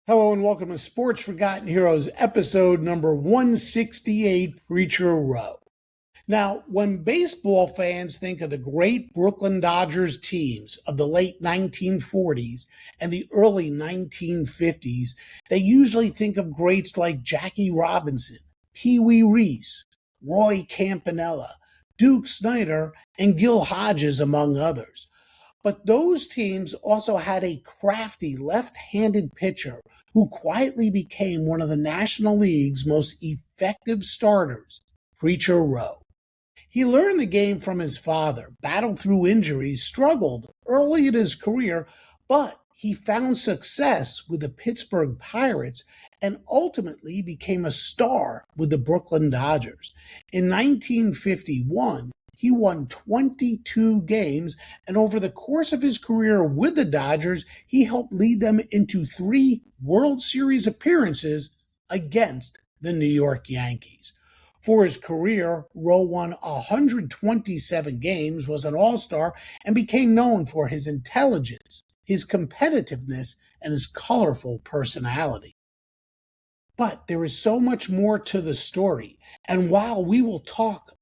Hello and welcome to Sports Forgotten Heroes, episode number 168, Preacher Row. Now, when baseball fans think of the great Brooklyn Dodgers teams of the late 1940s and the early 1950s, they usually think of greats like Jackie Robinson, Pee Wee Reese, Roy Campanella, Duke Snider, and Gil Hodges, among others. But those teams also had a crafty left-handed pitcher who quietly became one of the National League's most effective starters, Preacher Rowe. He learned the game from his father, battled through injuries, struggled early in his career, but he found success with the Pittsburgh Pirates and ultimately became a star with the Brooklyn Dodgers. In 1951, he won 22 games, and over the course of his career with the Dodgers, he helped lead them into 3 World Series appearances against the New York Yankees. For his career, Rowe won 127 games, was an all-star, and became known for his intelligence, his competitiveness, and his colorful personality. But there is so much more to the story, and while we will talk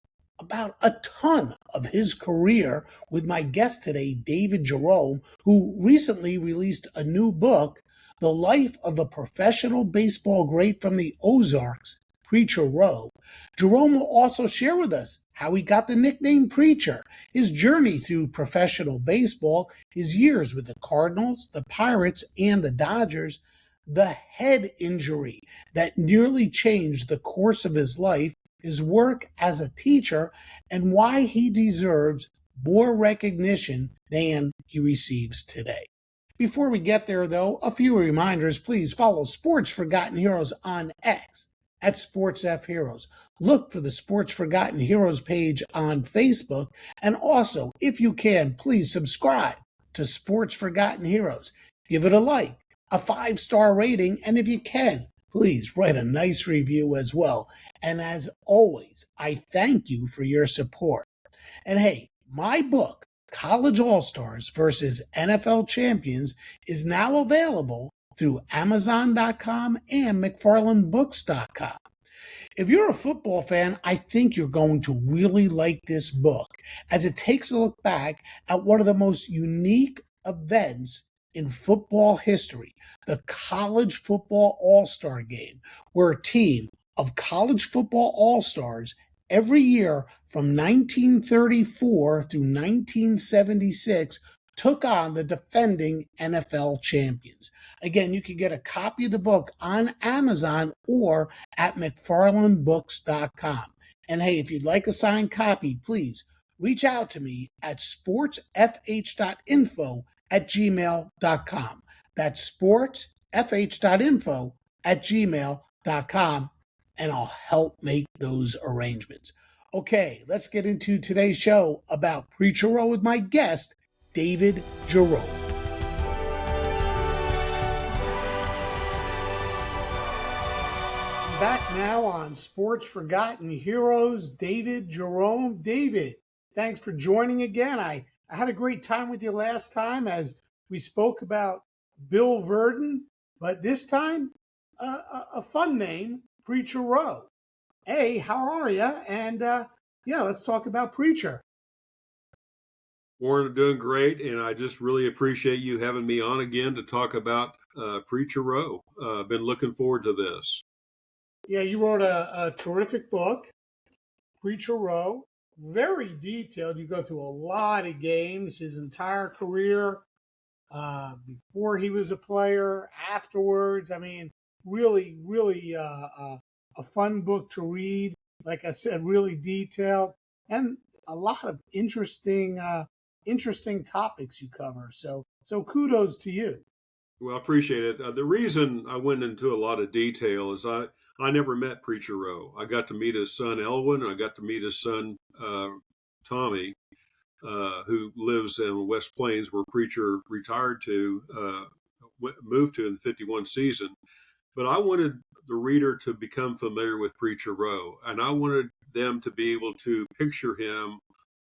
about a ton of his career with my guest today, David Jerome, who recently released a new book, The Life of a Professional Baseball Great from the Ozarks, Preacher Rowe. Jerome will also share with us how he got the nickname Preacher, his journey through professional baseball, his years with the Cardinals, the Pirates, and the Dodgers, the head injury that nearly changed the course of his life, his work as a teacher, and why he deserves more recognition than he receives today. Before we get there, though, a few reminders. Please follow Sports Forgotten Heroes on X at SportsFHeroes. Look for the Sports Forgotten Heroes page on Facebook. And also, if you can, please subscribe to Sports Forgotten Heroes. Give it a like, a 5-star rating, and if you can, please write a nice review as well. And as always, I thank you for your support. And hey, my book, College All-Stars versus NFL Champions, is now available through Amazon.com and McFarlandBooks.com. If you're a football fan, I think you're going to really like this book, as it takes a look back at one of the most unique events in football history, the College Football All-Star Game, where a team of college football all-stars every year from 1934 through 1976 took on the defending NFL champions. Again, you can get a copy of the book on Amazon or at McFarlandBooks.com. And hey, if you'd like a signed copy, please reach out to me at sportsfh.info@gmail.com. That's sportsfh.info@gmail.com, and I'll help make those arrangements. Okay, let's get into today's show about Preacher Row with my guest, David Jerome. Back now on Sports Forgotten Heroes, David Jerome. David, thanks for joining again. I had a great time with you last time as we spoke about Bill Verdon, but this time a fun name, Preacher Rowe. Hey, how are you? And let's talk about Preacher. Warren, I'm doing great, and I just really appreciate you having me on again to talk about Preacher Rowe. I've been looking forward to this. Yeah, you wrote a terrific book, Preacher Rowe, very detailed. You go through a lot of games, his entire career, before he was a player, afterwards. I mean, really a fun book to read. Like I said, really detailed, and a lot of interesting topics you cover. So kudos to you. Well, I appreciate it. The reason I went into a lot of detail is I never met Preacher Rowe. I got to meet his son Elwin, and I got to meet his son Tommy, who lives in West Plains, where Preacher retired to, moved to in the '51 season. But I wanted the reader to become familiar with Preacher Rowe, and I wanted them to be able to picture him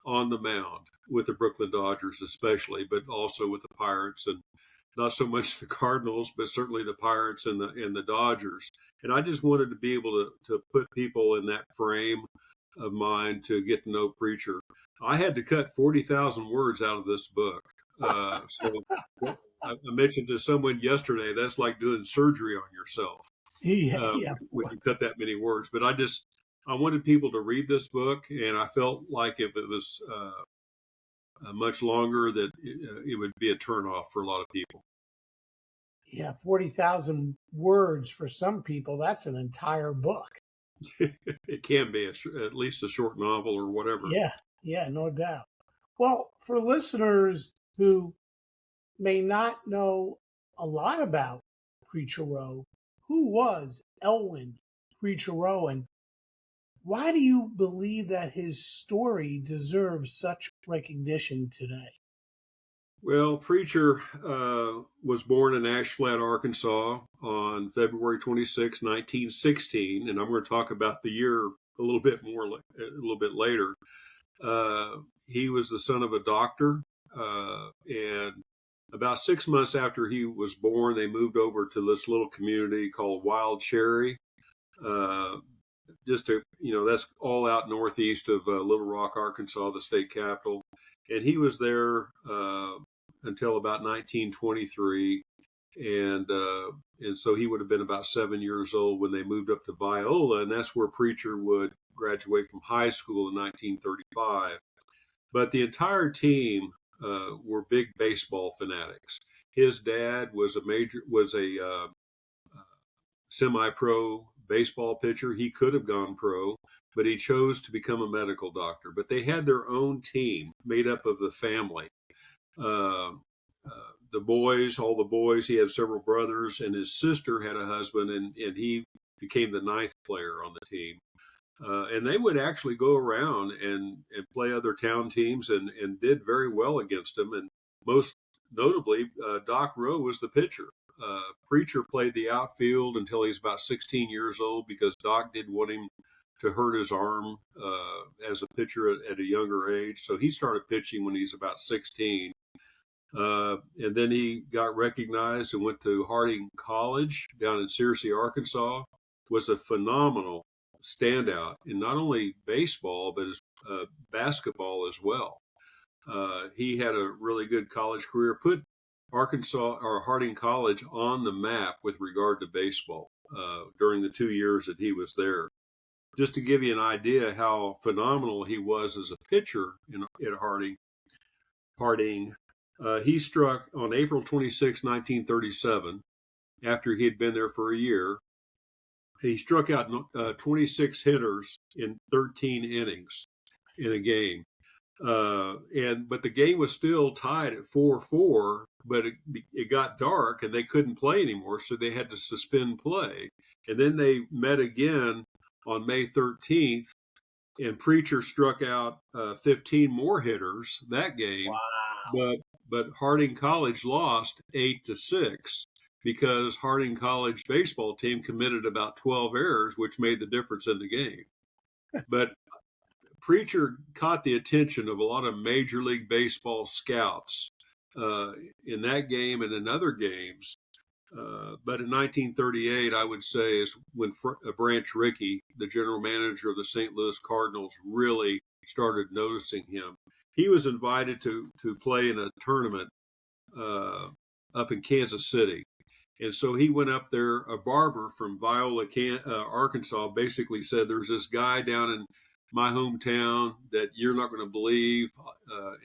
on the mound with the Brooklyn Dodgers, especially, but also with the Pirates and not so much the Cardinals, but certainly the Pirates and the Dodgers. And I just wanted to be able to put people in that frame of mind to get to know Preacher. I had to cut 40,000 words out of this book. So I mentioned to someone yesterday, that's like doing surgery on yourself Yeah, yeah. when you cut that many words. But I wanted people to read this book, and I felt like if it was much longer, that it would be a turnoff for a lot of people. Yeah, 40,000 words for some people, that's an entire book. It can be at least a short novel or whatever. Yeah, no doubt. Well, for listeners who may not know a lot about Preacher Rowe, who was Elwin Preacher Rowe, and why do you believe that his story deserves such recognition today? Well, Preacher was born in Ash Flat, Arkansas on February 26, 1916, and I'm going to talk about the year a little bit later. He was the son of a doctor, and about 6 months after he was born, they moved over to this little community called Wild Cherry. That's all out northeast of Little Rock, Arkansas, the state capital. And he was there until about 1923. And so he would have been about 7 years old when they moved up to Viola, and that's where Preacher would graduate from high school in 1935. But the entire team were big baseball fanatics. His dad was a semi-pro baseball pitcher. He could have gone pro, but he chose to become a medical doctor. But they had their own team made up of the family. All the boys, he had several brothers, and his sister had a husband, and he became the ninth player on the team. And they would actually go around and play other town teams and did very well against them. And most notably, Doc Rowe was the pitcher. Preacher played the outfield until he was about 16 years old because Doc didn't want him to hurt his arm as a pitcher at a younger age. So he started pitching when he's about 16. And then he got recognized and went to Harding College down in Searcy, Arkansas. Was a phenomenal standout in not only baseball, but basketball as well. He had a really good college career, put Arkansas or Harding College on the map with regard to baseball during the 2 years that he was there. Just to give you an idea how phenomenal he was as a pitcher at Harding, he struck on April 26, 1937, after he had been there for a year. He struck out 26 hitters in 13 innings in a game. But the game was still tied at 4-4, but it got dark and they couldn't play anymore, so they had to suspend play. And then they met again on May 13th, and Preacher struck out 15 more hitters that game. Wow. But Harding College lost 8-6 because Harding College baseball team committed about 12 errors, which made the difference in the game. But Preacher caught the attention of a lot of Major League Baseball scouts in that game and in other games. But in 1938, I would say, is when Branch Rickey, the general manager of the St. Louis Cardinals, really started noticing him. He was invited to play in a tournament up in Kansas City. And so he went up there. A barber from Viola, Arkansas, basically said, "There's this guy down in my hometown that you're not going to believe."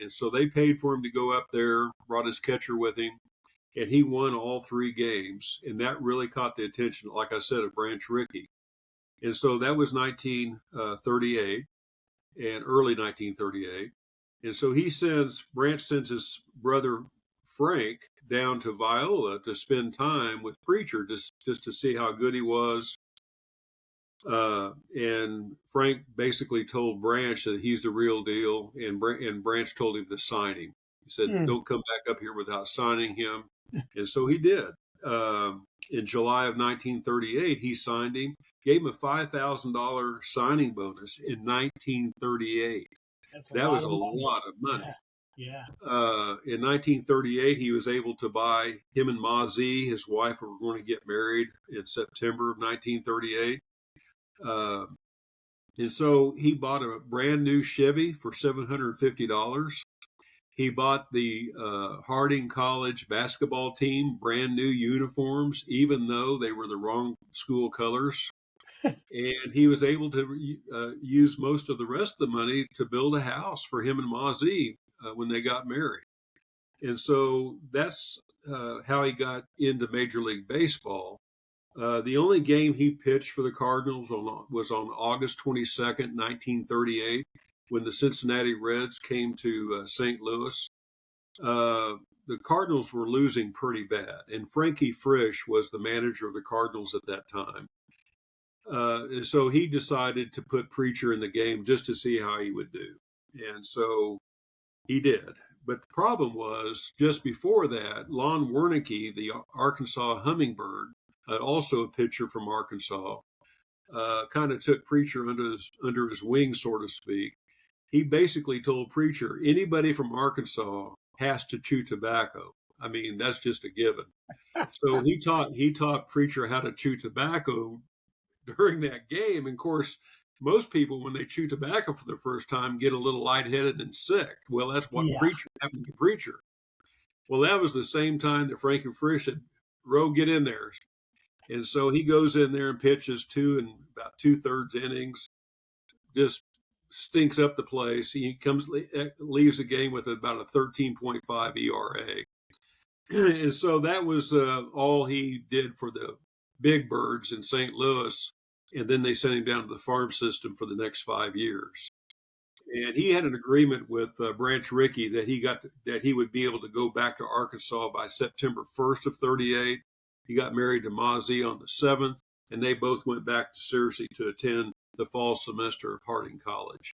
And so they paid for him to go up there, brought his catcher with him, and he won all 3 games. And that really caught the attention, like I said, of Branch Rickey. And so that was 1938 and early 1938. And so Branch sends his brother Frank down to Viola to spend time with Preacher just to see how good he was. And Frank basically told Branch that he's the real deal, and Branch told him to sign him. He said, "Don't come back up here without signing him." And so he did. In July of 1938, he signed him, gave him a $5,000 signing bonus in 1938. That was a lot of money. Yeah. In 1938, he was able to buy him and Ma Z, his wife, were going to get married in September of 1938. Uh, and so he bought a brand new Chevy for $750. He bought the Harding College basketball team brand new uniforms, even though they were the wrong school colors. And he was able to use most of the rest of the money to build a house for him and Ma Z when they got married. And so that's how he got into Major League Baseball. The only game he pitched for the Cardinals was on August 22nd, 1938, when the Cincinnati Reds came to St. Louis. The Cardinals were losing pretty bad, and Frankie Frisch was the manager of the Cardinals at that time. And so he decided to put Preacher in the game just to see how he would do. And so he did. But the problem was, just before that, Lon Wernicke, the Arkansas Hummingbird, also a pitcher from Arkansas, kind of took Preacher under his wing, so to speak. He basically told Preacher, anybody from Arkansas has to chew tobacco. I mean, that's just a given. So he taught Preacher how to chew tobacco during that game. And of course, most people, when they chew tobacco for the first time, get a little lightheaded and sick. Well, that's what Yeah. Preacher happened to Preacher. Well, that was the same time that Frankie Frisch said, Roe, get in there. And so he goes in there and pitches about 2/3 innings, just stinks up the place. He leaves the game with about a 13.5 ERA. And so that was all he did for the Big Birds in St. Louis. And then they sent him down to the farm system for the next 5 years. And he had an agreement with Branch Rickey that he would be able to go back to Arkansas by September 1st of 38. He got married to Ma Z on the 7th, and they both went back to Searcy to attend the fall semester of Harding College.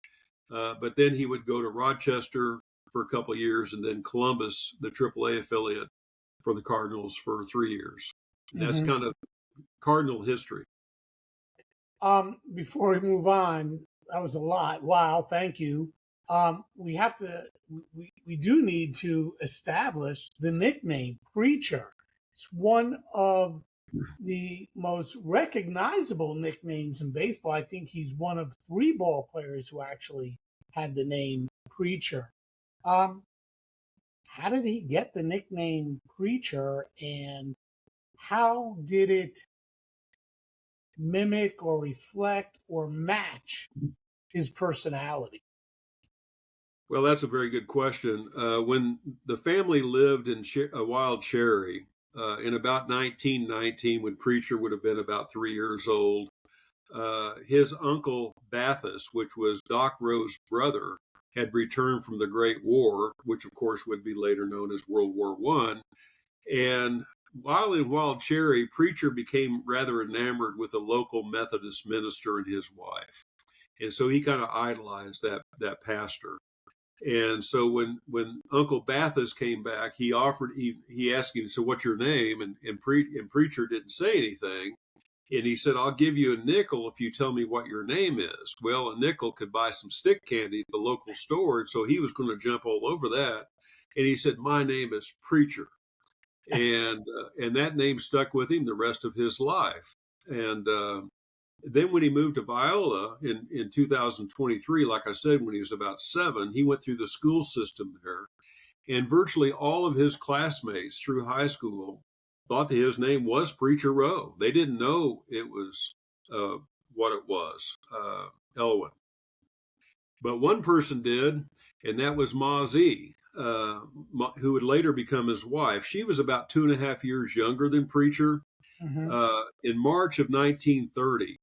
But then he would go to Rochester for a couple of years, and then Columbus, the AAA affiliate for the Cardinals, for 3 years. And that's kind of Cardinal history. Before we move on, that was a lot. Wow, thank you. We do need to establish the nickname Preacher. It's one of the most recognizable nicknames in baseball. I think he's one of 3 ball players who actually had the name Preacher. How did he get the nickname Preacher, and how did it mimic or reflect or match his personality? Well, that's a very good question. When the family lived in Wild Cherry, in about 1919, when Preacher would have been about 3 years old, his uncle Bathus, which was Doc Rowe's brother, had returned from the Great War, which of course would be later known as World War I. And while in Wild Cherry, Preacher became rather enamored with a local Methodist minister and his wife. And so he kind of idolized that pastor. And so when Uncle Bathus came back, he asked him, so what's your name? And Preacher didn't say anything. And he said, I'll give you a nickel if you tell me what your name is. Well, a nickel could buy some stick candy at the local store. And so he was going to jump all over that. And he said, my name is Preacher. And that name stuck with him the rest of his life. And then when he moved to Viola in 2023, like I said, when he was about 7, he went through the school system there. And virtually all of his classmates through high school thought that his name was Preacher Rowe. They didn't know it was what it was, Elwin. But one person did, and that was Ma Z, who would later become his wife. She was about 2.5 years younger than Preacher. In March of 1930,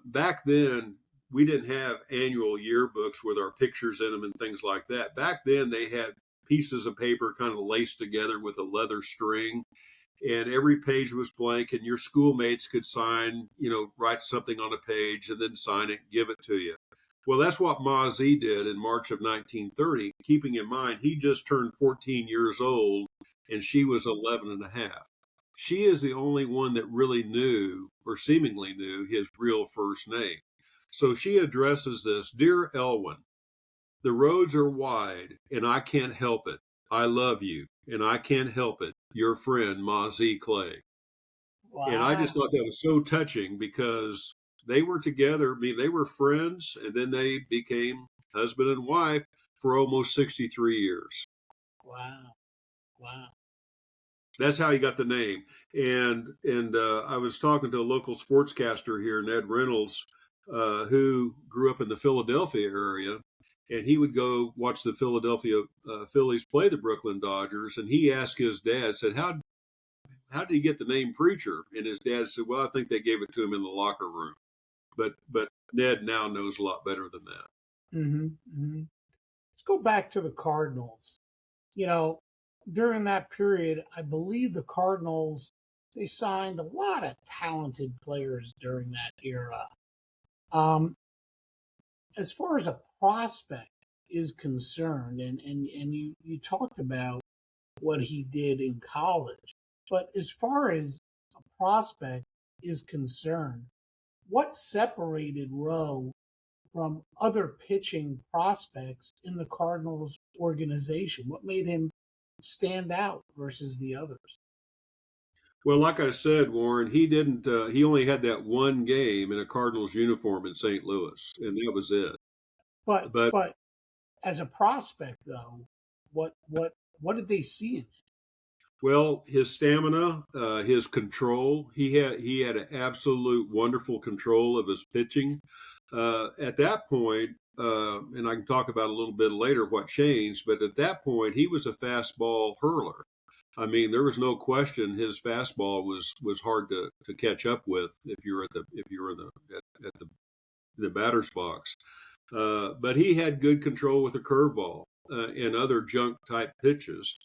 back then, we didn't have annual yearbooks with our pictures in them and things like that. Back then, they had pieces of paper kind of laced together with a leather string, and every page was blank, and your schoolmates could sign, write something on a page and then sign it, give it to you. Well, that's what Ma Z did in March of 1930, keeping in mind he just turned 14 years old and she was 11 and a half. She is the only one that really knew, or seemingly knew, his real first name. So she addresses this, Dear Elwin, The roads are wide, and I can't help it. I love you, and I can't help it. Your friend, Ma Z. Clay. And I just Wow. thought that was so touching because they were together. I mean, they were friends, and then they became husband and wife for almost 63 years. Wow. Wow. That's how he got the name. And I was talking to a local sportscaster here, Ned Reynolds, who grew up in the Philadelphia area, and he would go watch the Philadelphia Phillies play the Brooklyn Dodgers, and he asked his dad, said, how did he get the name Preacher? And his dad said, well, I think they gave it to him in the locker room. But Ned now knows a lot better than that. Mm-hmm. Mm-hmm. Let's go back to the Cardinals. You know, during that period, I believe the Cardinals, they signed a lot of talented players during that era. Um, as far as a prospect is concerned, and you talked about what he did in college, but as far as a prospect is concerned, what separated Rowe from other pitching prospects in the Cardinals organization? What made him stand out versus the others? Well, like I said, Warren, he didn't. He only had that one game in a Cardinals uniform in St. Louis, and that was it. But But as a prospect though, what did they see in him? well, his stamina, his control, he had an absolute wonderful control of his pitching. At that point, and I can talk about a little bit later what changed, but at that point, he was a fastball hurler. I mean, there was no question his fastball was hard to catch up with if you were in the batter's box. But he had good control with a curveball and other junk type pitches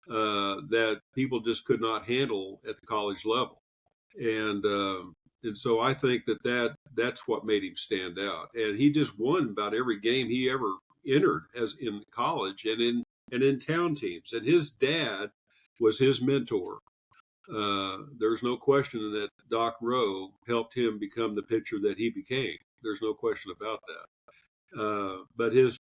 that people just could not handle at the college level. And so I think that's what made him stand out. And he just won about every game he ever entered as in college and in town teams. And his dad was his mentor. There's no question that Doc Rowe helped him become the pitcher that he became. There's no question about that. But his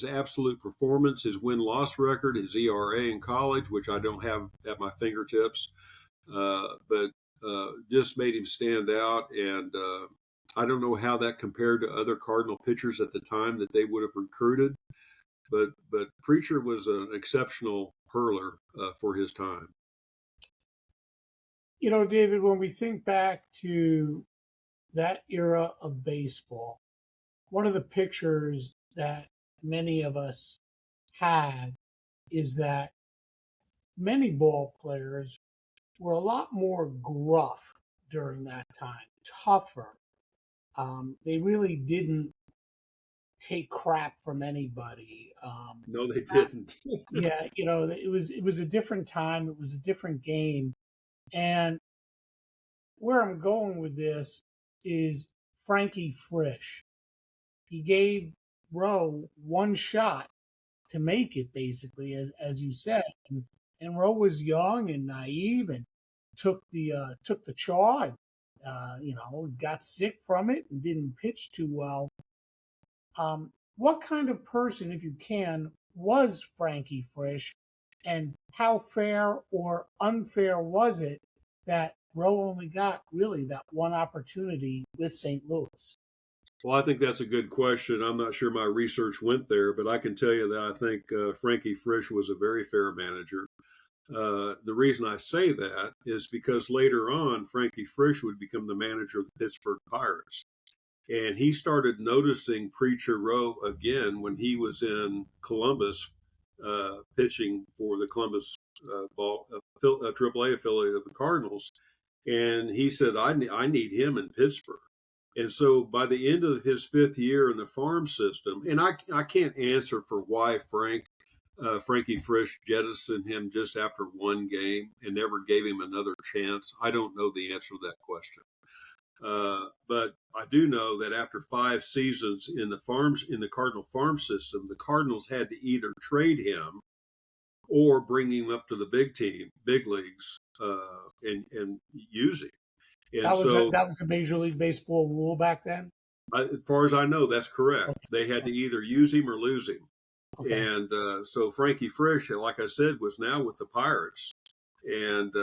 absolute performance, his win loss record, his ERA in college, which I don't have at my fingertips, but just made him stand out. And I don't know how that compared to other Cardinal pitchers at the time that they would have recruited, but Preacher was an exceptional hurler for his time. You know, David, when we think back to that era of baseball, one of the pictures that many of us had is that many ball players were a lot more gruff during that time, tougher. They really didn't take crap from anybody. No, they Not, didn't. yeah, you know, it was a different time. It was a different game, and where I'm going with this is Frankie Frisch. He gave Rowe one shot to make it, basically, as you said. And Rowe was young and naive and took the chaw and got sick from it and didn't pitch too well. What kind of person, if you can, was Frankie Frisch, and how fair or unfair was it that Rowe only got really that one opportunity with St. Louis? Well, I think that's a good question. I'm not sure my research went there, but I can tell you that I think Frankie Frisch was a very fair manager. The reason I say that is because later on, Frankie Frisch would become the manager of the Pittsburgh Pirates. And he started noticing Preacher Rowe again when he was in Columbus, pitching for the Columbus AAA affiliate of the Cardinals. And he said, I need him in Pittsburgh. And so by the end of his fifth year in the farm system, and I can't answer for why Frankie Frisch jettisoned him just after one game and never gave him another chance. I don't know the answer to that question. But I do know that after 5 seasons in the Cardinal farm system, the Cardinals had to either trade him or bring him up to the big leagues, and use him. And so, That was a Major League Baseball rule back then. as far as I know, that's correct. Okay. They had to either use him or lose him. Okay. And so Frankie Frisch, like I said, was now with the Pirates, and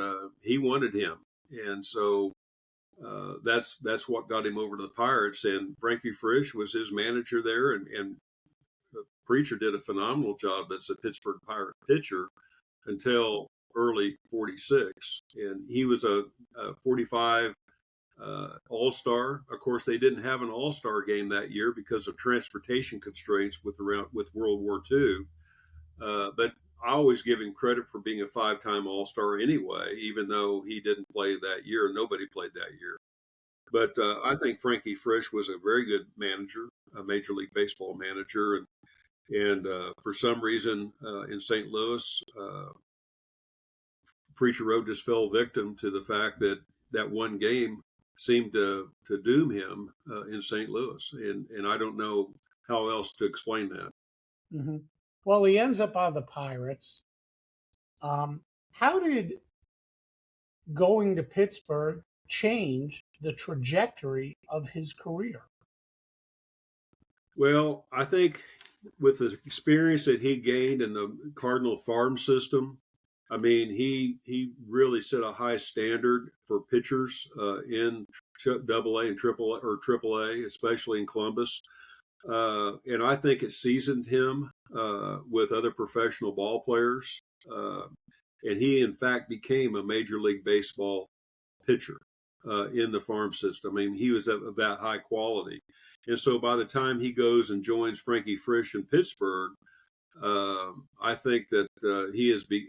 he wanted him, and so that's what got him over to the Pirates. And Frankie Frisch was his manager there, and Preacher did a phenomenal job as a Pittsburgh Pirate pitcher until early '46, and he was a 45 All-Star. Of course, they didn't have an All-Star game that year because of transportation constraints with World War II. But I always give him credit for being a five-time All-Star anyway, even though he didn't play that year. Nobody played that year. But I think Frankie Frisch was a very good manager, a Major League Baseball manager, and for some reason in St. Louis, Preacher Rowe just fell victim to the fact that that one game seemed to doom him in St. Louis, and I don't know how else to explain that. Hmm. Well, he ends up on the Pirates. How did going to Pittsburgh change the trajectory of his career? Well, I think with the experience that he gained in the Cardinal farm system, I mean, he really set a high standard for pitchers in Double A and Triple A, especially in Columbus. And I think it seasoned him with other professional ball players. Uh, and he, in fact, became a Major League Baseball pitcher in the farm system. I mean, he was of that high quality. And so by the time he goes and joins Frankie Frisch in Pittsburgh, I think that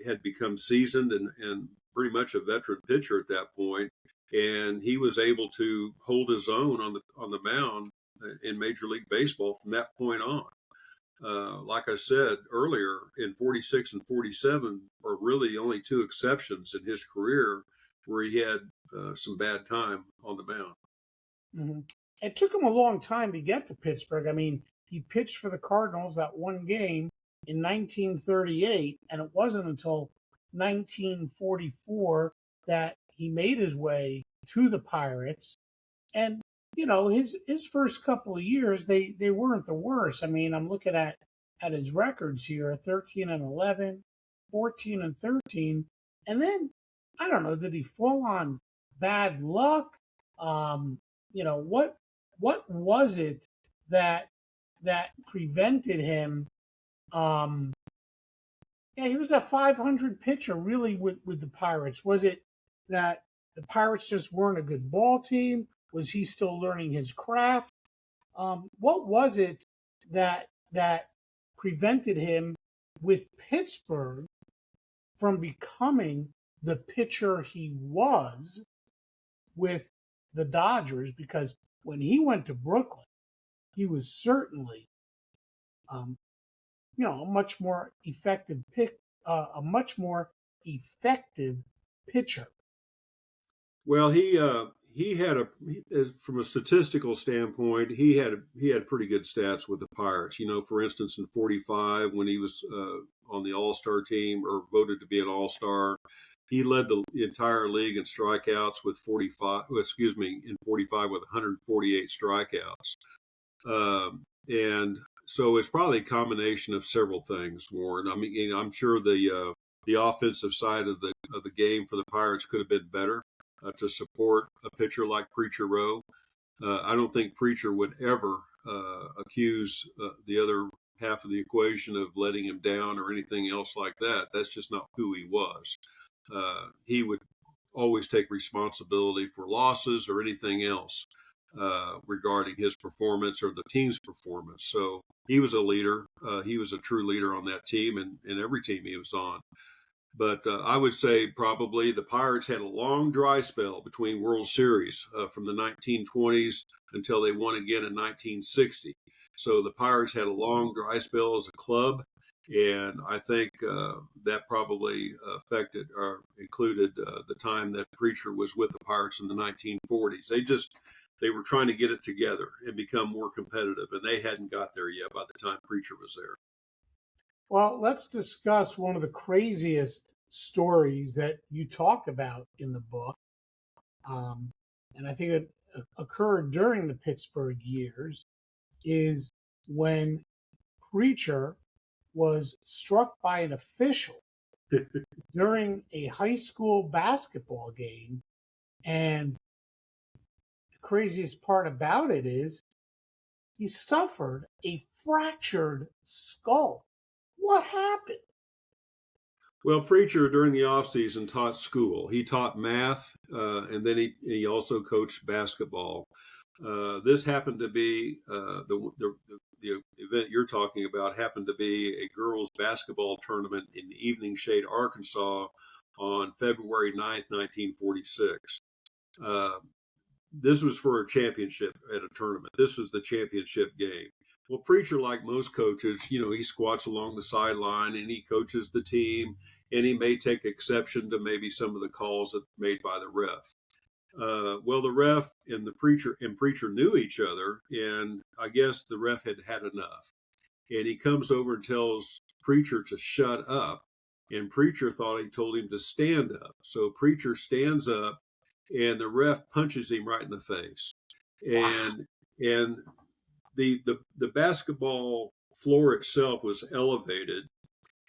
had become seasoned and pretty much a veteran pitcher at that point, and he was able to hold his own on the mound in Major League Baseball from that point on. Like I said earlier, in '46 and '47 are really the only two exceptions in his career where he had some bad time on the mound. Hmm. It took him a long time to get to Pittsburgh. I mean, he pitched for the Cardinals that one game in 1938, and it wasn't until 1944 that he made his way to the Pirates. And his first couple of years they weren't the worst. I mean, I'm looking at his records here: 13 and 11, 14 and 13, and then I don't know, did he fall on bad luck? What was it that prevented him? Um, yeah, he was a 500 pitcher really with the Pirates. Was it that the Pirates just weren't a good ball team? Was he still learning his craft? What was it that prevented him with Pittsburgh from becoming the pitcher he was with the Dodgers? Because when he went to Brooklyn, he was certainly um, a much more effective a much more effective pitcher. Well, he had from a statistical standpoint, he had pretty good stats with the Pirates. You know, for instance, in '45 when he was on the All Star team or voted to be an All Star, he led the entire league in strikeouts with 45. Excuse me, in '45 with 148 strikeouts. And so it's probably a combination of several things, Warren. I mean, I'm sure the offensive side of the game for the Pirates could have been better to support a pitcher like Preacher Rowe. I don't think Preacher would ever accuse the other half of the equation of letting him down or anything else like that. That's just not who he was. He would always take responsibility for losses or anything else regarding his performance or the team's performance. So he was a leader. He was a true leader on that team and every team he was on. But I would say probably the Pirates had a long dry spell between World Series from the 1920s until they won again in 1960. So the Pirates had a long dry spell as a club, and I think that probably affected or included the time that Preacher was with the Pirates in the 1940s. They were trying to get it together and become more competitive, and they hadn't got there yet by the time Preacher was there. Well, let's discuss one of the craziest stories that you talk about in the book. And I think it occurred during the Pittsburgh years, is when Preacher was struck by an official during a high school basketball game. And the craziest part about it is he suffered a fractured skull. What happened? Well, Preacher during the off season taught school. He taught math, and then he also coached basketball. This happened to be the event you're talking about happened to be a girls' basketball tournament in Evening Shade, Arkansas, on February 9th, 1946. This was for a championship at a tournament. This was the championship game. Well, Preacher, like most coaches, he squats along the sideline and he coaches the team, and he may take exception to maybe some of the calls that made by the ref. Well, the ref and the preacher knew each other, and I guess the ref had had enough. And he comes over and tells Preacher to shut up, and Preacher thought he told him to stand up. So Preacher stands up, and the ref punches him right in the face. And the basketball floor itself was elevated,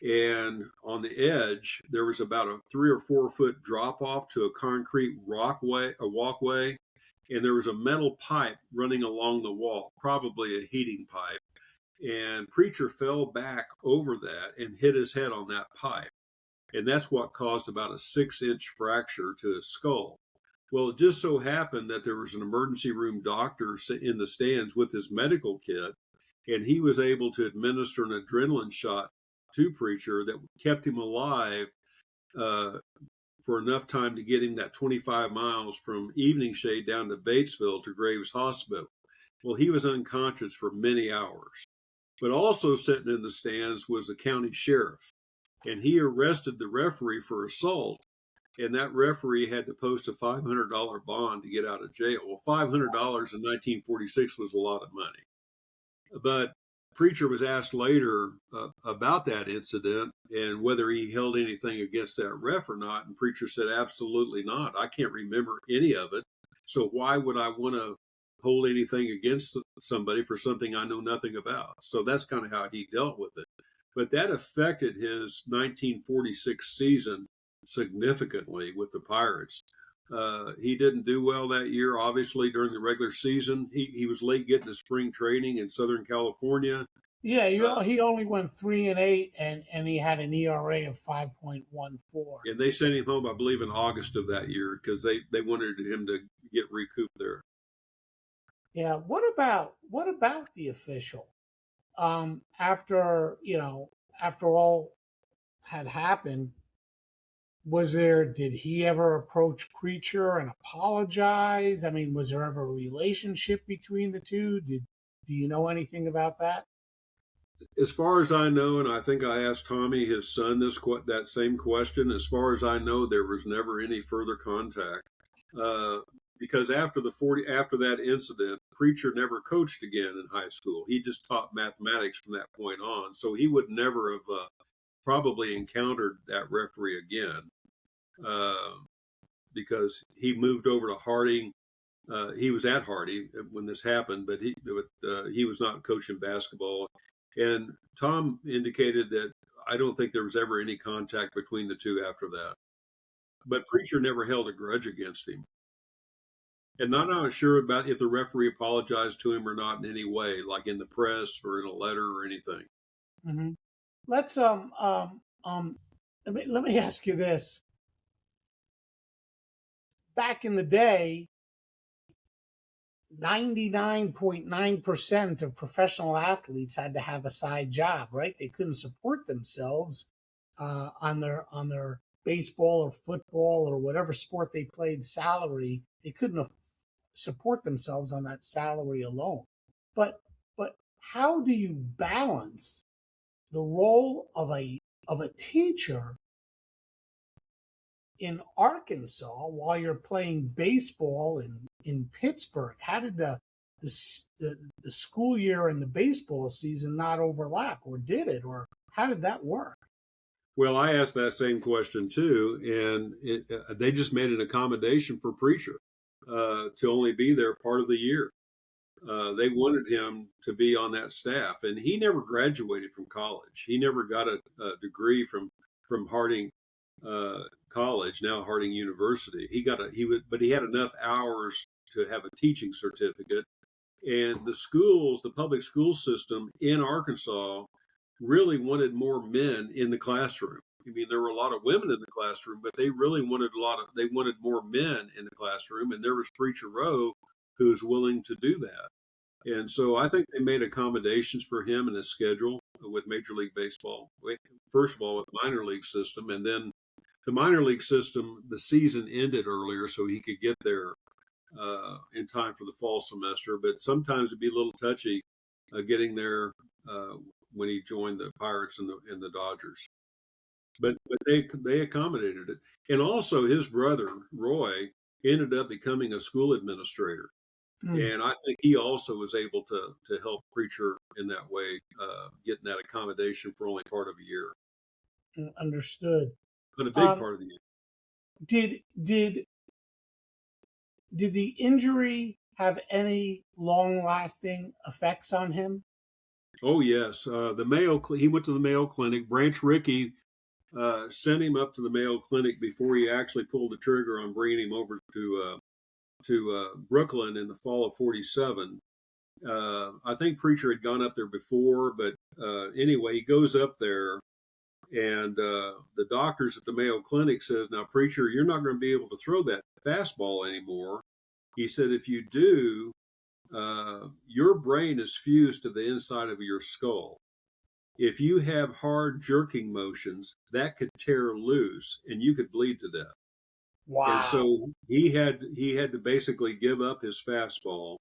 and on the edge there was about a 3 or 4 foot drop off to a concrete walkway, and there was a metal pipe running along the wall, probably a heating pipe. And Preacher fell back over that and hit his head on that pipe, and that's what caused about a 6-inch fracture to his skull. Well, it just so happened that there was an emergency room doctor in the stands with his medical kit, and he was able to administer an adrenaline shot to Preacher that kept him alive for enough time to get him that 25 miles from Evening Shade down to Batesville to Graves Hospital. Well, he was unconscious for many hours. But also sitting in the stands was the county sheriff, and he arrested the referee for assault. And that referee had to post a $500 bond to get out of jail. Well, $500 in 1946 was a lot of money. But Preacher was asked later about that incident and whether he held anything against that ref or not. And Preacher said, absolutely not. I can't remember any of it. So why would I want to hold anything against somebody for something I know nothing about? So that's kind of how he dealt with it. But that affected his 1946 season significantly with the Pirates. He didn't do well that year, obviously, during the regular season. He was late getting to spring training in Southern California. Yeah, he only went 3-8, and he had an ERA of 5.14. And they sent him home, I believe, in August of that year because they wanted him to get recouped there. Yeah, what about the official? After all had happened, did he ever approach Preacher and apologize? I mean, was there ever a relationship between the two? Do you know anything about that? As far as I know, and I think I asked Tommy, his son, that same question. As far as I know, there was never any further contact. Because after that incident, Preacher never coached again in high school. He just taught mathematics from that point on. So he would never have probably encountered that referee again. Because he moved over to Harding. He was at Harding when this happened, but he was not coaching basketball. And Tom indicated that I don't think there was ever any contact between the two after that. But Preacher never held a grudge against him. And I'm not sure about if the referee apologized to him or not in any way, like in the press or in a letter or anything. Mm-hmm. Let's let me ask you this. Back in the day, 99.9% of professional athletes had to have a side job, right? They couldn't support themselves on their baseball or football or whatever sport they played salary. They couldn't support themselves on that salary alone. But how do you balance the role of a teacher in Arkansas while you're playing baseball in Pittsburgh? How did the school year and the baseball season not overlap, or did it, or how did that work? Well, I asked that same question too, and they just made an accommodation for Preacher to only be there part of the year. They wanted him to be on that staff, and he never graduated from college. He never got a degree from Harding College, now Harding University. But he had enough hours to have a teaching certificate. And the public school system in Arkansas really wanted more men in the classroom. I mean, there were a lot of women in the classroom, but they really they wanted more men in the classroom. And there was Preacher Rowe who was willing to do that. And so I think they made accommodations for him in his schedule with Major League Baseball. First of all, with minor league system, and then the minor league system, the season ended earlier, so he could get there in time for the fall semester. But sometimes it'd be a little touchy getting there when he joined the Pirates and the Dodgers. But they accommodated it, and also his brother Roy ended up becoming a school administrator. And I think he also was able to help Preacher in that way, getting that accommodation for only part of a year. Understood. But a big part of the year. Did the injury have any long-lasting effects on him? Oh yes, he went to the Mayo Clinic. Branch Rickey sent him up to the Mayo Clinic before he actually pulled the trigger on bringing him over to Brooklyn in the fall of '47. I think Preacher had gone up there before, but anyway, he goes up there, and the doctors at the Mayo Clinic says, "Now, Preacher, you're not going to be able to throw that fastball anymore." He said, "If you do, your brain is fused to the inside of your skull. If you have hard jerking motions, that could tear loose, and you could bleed to death." Wow. And so he had to basically give up his fastball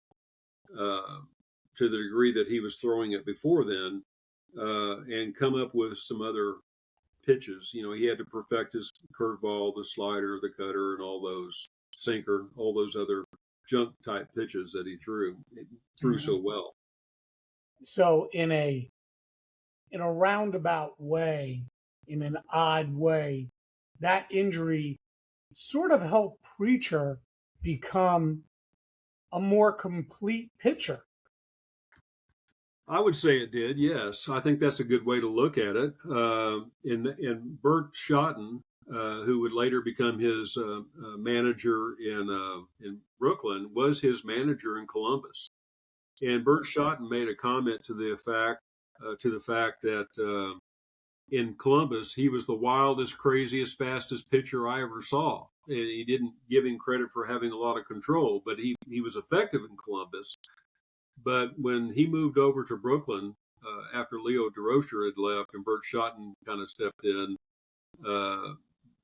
to the degree that he was throwing it before then, and come up with some other pitches. You know, he had to perfect his curveball, the slider, the cutter, and all those sinker, all those other junk type pitches that he threw so well. So in a roundabout way, in an odd way, that injury sort of helped Preacher become a more complete pitcher. I would say it did, yes. I think that's a good way to look at it. And Bert Schotten, who would later become his manager in Brooklyn, was his manager in Columbus. And Bert Schotten made a comment to the fact that in Columbus he was the wildest, craziest, fastest pitcher I ever saw. And he didn't give him credit for having a lot of control, but he was effective in Columbus. But when he moved over to Brooklyn after Leo DeRocher had left and Bert Schotten kind of stepped in,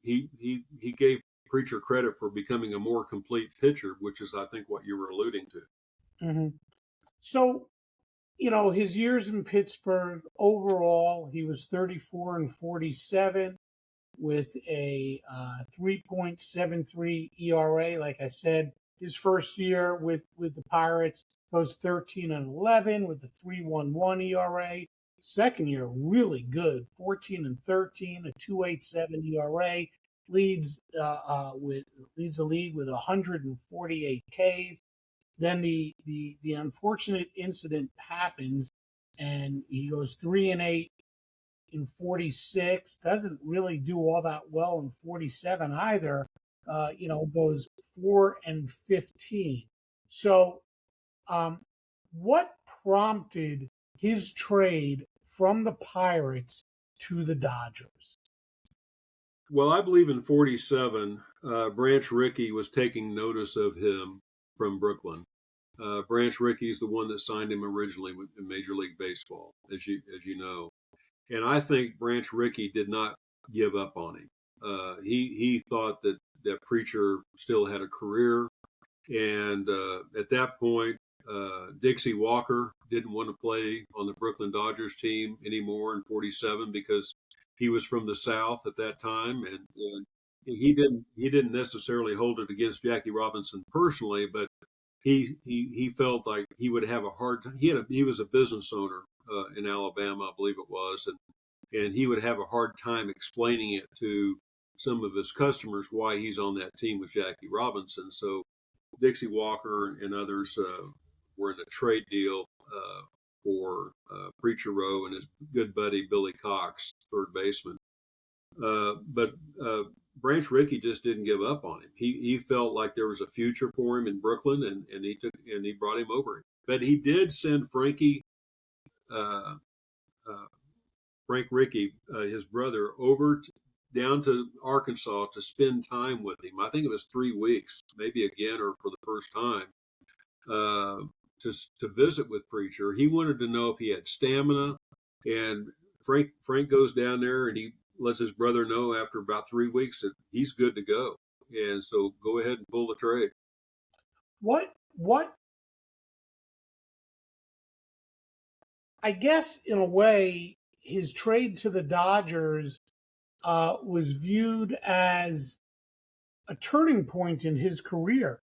he gave Preacher credit for becoming a more complete pitcher, which is, I think, what you were alluding to. Mm-hmm. So, you know, his years in Pittsburgh, overall, he was 34-47 with a 3.73 ERA. Like I said, his first year with the Pirates goes 13-11 with a 3.11 ERA. Second year, really good, 14-13, a 2.87 ERA. Leads the league with 148 Ks. Then the unfortunate incident happens, and he goes 3-8 in 46. Doesn't really do all that well in 47 either. Goes 4-15. So, what prompted his trade from the Pirates to the Dodgers? Well, I believe in 47, Branch Rickey was taking notice of him from Brooklyn. Branch Rickey is the one that signed him originally in Major League Baseball, as you know. And I think Branch Rickey did not give up on him. He thought that Preacher still had a career. And at that point, Dixie Walker didn't want to play on the Brooklyn Dodgers team anymore in 47 because he was from the South at that time. And he didn't necessarily hold it against Jackie Robinson personally, but he felt like he would have a hard time. He was a business owner in Alabama, I believe it was, and he would have a hard time explaining it to some of his customers why he's on that team with Jackie Robinson. So Dixie Walker and others were in a trade deal for Preacher Rowe and his good buddy Billy Cox, third baseman. But Branch Rickey just didn't give up on him. He felt like there was a future for him in Brooklyn, and he brought him over. But he did send uh, uh, Frank Rickey, his brother, down to Arkansas to spend time with him. I think it was 3 weeks, maybe again or for the first time, uh, to visit with Preacher. He wanted to know if he had stamina, and Frank goes down there and he lets his brother know after about 3 weeks that he's good to go, and so go ahead and pull the trade. What I guess in a way, his trade to the Dodgers was viewed as a turning point in his career.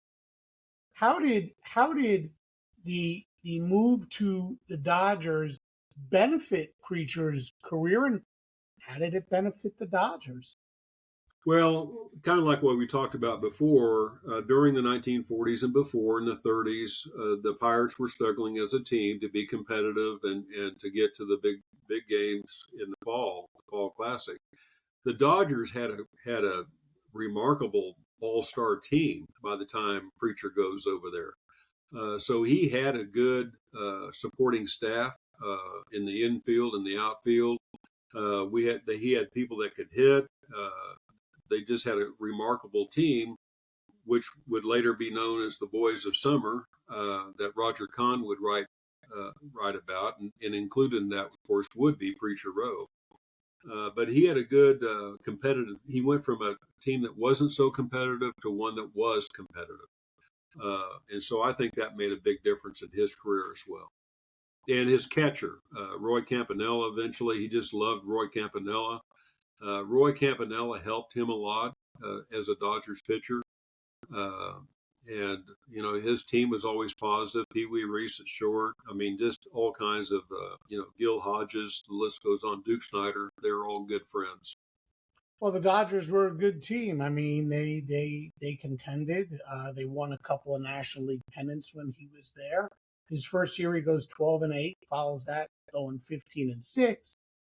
How did the move to the Dodgers benefit Preacher's career, and how did it benefit the Dodgers? Well, kind of like what we talked about before, during the 1940s and before in the 30s, the Pirates were struggling as a team to be competitive and to get to the big games in the fall classic. The Dodgers had a remarkable all-star team by the time Preacher goes over there. So he had a good supporting staff in the infield and the outfield. He had people that could hit. They just had a remarkable team, which would later be known as the Boys of Summer, that Roger Kahn would write about, and included in that, of course, would be Preacher Rowe. But he had a good competitive. He went from a team that wasn't so competitive to one that was competitive, and so I think that made a big difference in his career as well. And his catcher, Roy Campanella, eventually he just loved Roy Campanella. Roy Campanella helped him a lot as a Dodgers pitcher. Uh, and, his team was always positive. Pee Wee Reese at short. I mean, just all kinds of, Gil Hodges, the list goes on, Duke Snyder. They're all good friends. Well, the Dodgers were a good team. I mean, they contended. They won a couple of National League pennants when he was there. His first year, he goes 12-8. Follows that going 15-6,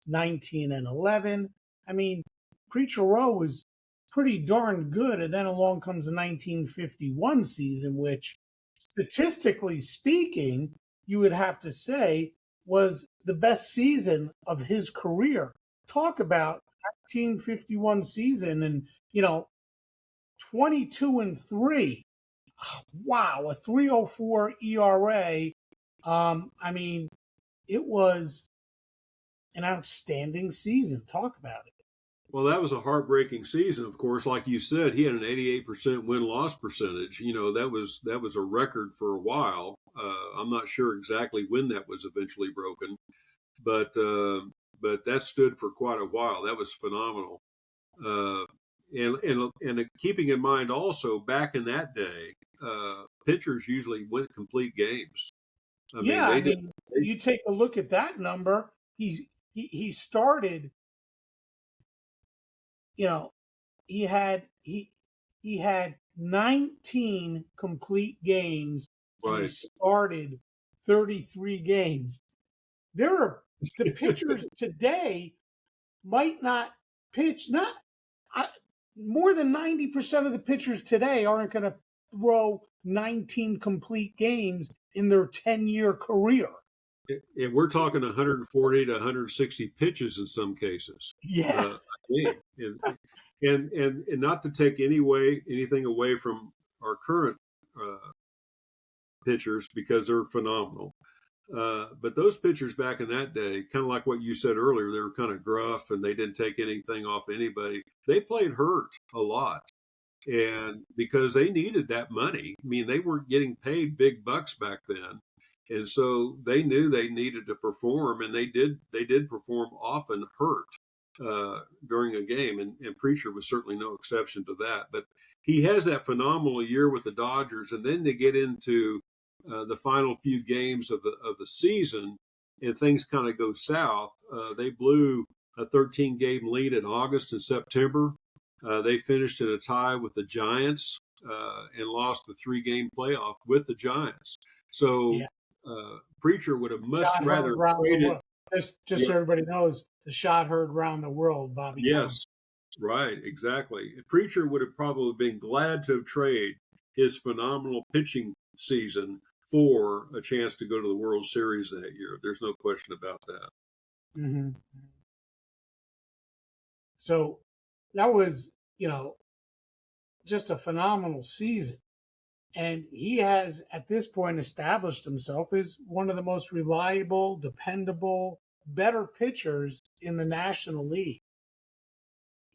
19-11. I mean, Preacher Rowe was pretty darn good, and then along comes the 1951 season, which, statistically speaking, you would have to say was the best season of his career. Talk about 1951 season, and 22-3. Wow, a 3.04 ERA. I mean, it was an outstanding season. Talk about it. Well, that was a heartbreaking season, of course. Like you said, he had an 88% win-loss percentage. That was a record for a while. I'm not sure exactly when that was eventually broken, but that stood for quite a while. That was phenomenal. Uh, and keeping in mind also back in that day, pitchers usually went complete games. I mean, Yeah, I they did. mean, you take a look at that number. He started. You know, he had 19 complete games, and he Right. started 33 games. There are the pitchers today might not pitch. Not I, more than 90% of the pitchers today aren't going to throw 19 complete games in their 10-year career. And we're talking 140 to 160 pitches in some cases. Yeah. A game. And not to take anything away from our current uh, pitchers because they're phenomenal. But those pitchers back in that day, kind of like what you said earlier, they were kind of gruff and they didn't take anything off anybody. They played hurt a lot. And because they needed that money, I mean, they weren't getting paid big bucks back then. And so they knew they needed to perform, and they did perform often hurt during a game. And Preacher was certainly no exception to that. But he has that phenomenal year with the Dodgers, and then they get into the final few games of the season, and things kind of go south. They blew a 13-game lead in August and September. They finished in a tie with the Giants and lost the 3-game playoff with the Giants. So Yeah. Preacher would have much Shot heard rather around the traded. world. Just Yeah, so everybody knows, the shot heard around the world, Bobby Thompson. yes, right, exactly. Preacher would have probably been glad to have traded his phenomenal pitching season for a chance to go to the World Series that year. There's no question about that. Mm-hmm. So that was, just a phenomenal season. And he has, at this point, established himself as one of the most reliable, dependable, better pitchers in the National League.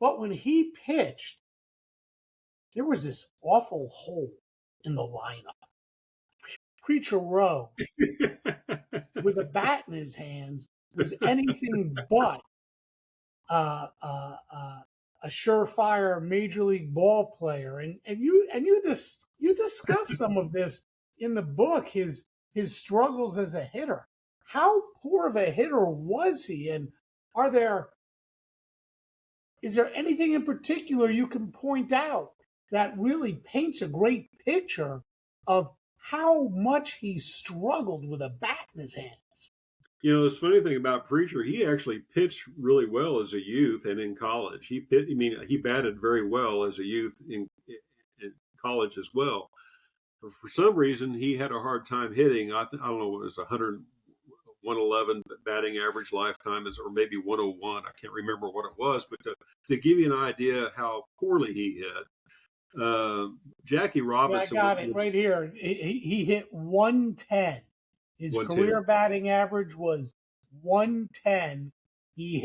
But when he pitched, there was this awful hole in the lineup. Preacher Rowe, with a bat in his hands, was anything but uh, uh, uh, a surefire major league ball player. And you discuss some of this in the book, his struggles as a hitter. How poor of a hitter was he? And is there anything in particular you can point out that really paints a great picture of how much he struggled with a bat in his hands? The funny thing about Preacher, he actually pitched really well as a youth and in college. He batted very well as a youth in college as well. But for some reason, he had a hard time hitting. I don't know what it was, 111 batting average lifetime, or maybe 101. I can't remember what it was, but to give you an idea how poorly he hit, Jackie Yeah, I Robinson. got it right here. He hit 110. His 110. career batting average was 110. He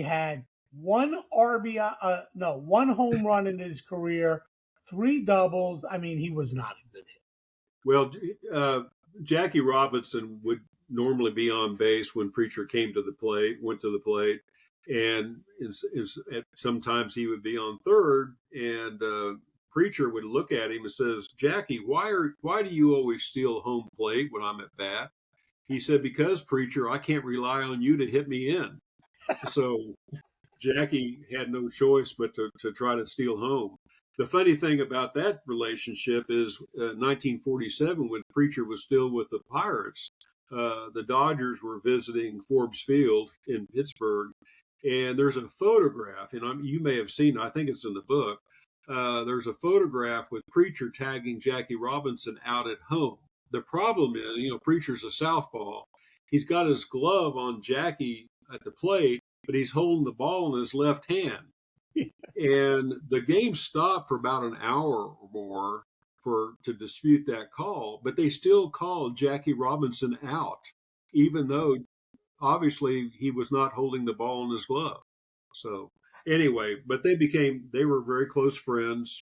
had one RBI, one home run in his career, 3 doubles. I mean, he was not a good hit. Well, Jackie Robinson would normally be on base when Preacher went to the plate, and sometimes he would be on third, and Preacher would look at him and says, "Jackie, why do you always steal home plate when I'm at bat?" He said, "Because, Preacher, I can't rely on you to hit me in." So Jackie had no choice but to try to steal home. The funny thing about that relationship is 1947, when Preacher was still with the Pirates, the Dodgers were visiting Forbes Field in Pittsburgh, and there's a photograph, and you may have seen, I think it's in the book, there's a photograph with Preacher tagging Jackie Robinson out at home. The problem is, Preacher's a southpaw. He's got his glove on Jackie at the plate, but he's holding the ball in his left hand. And the game stopped for about an hour or more to dispute that call, but they still called Jackie Robinson out, even though obviously he was not holding the ball in his glove. So anyway, but they were very close friends.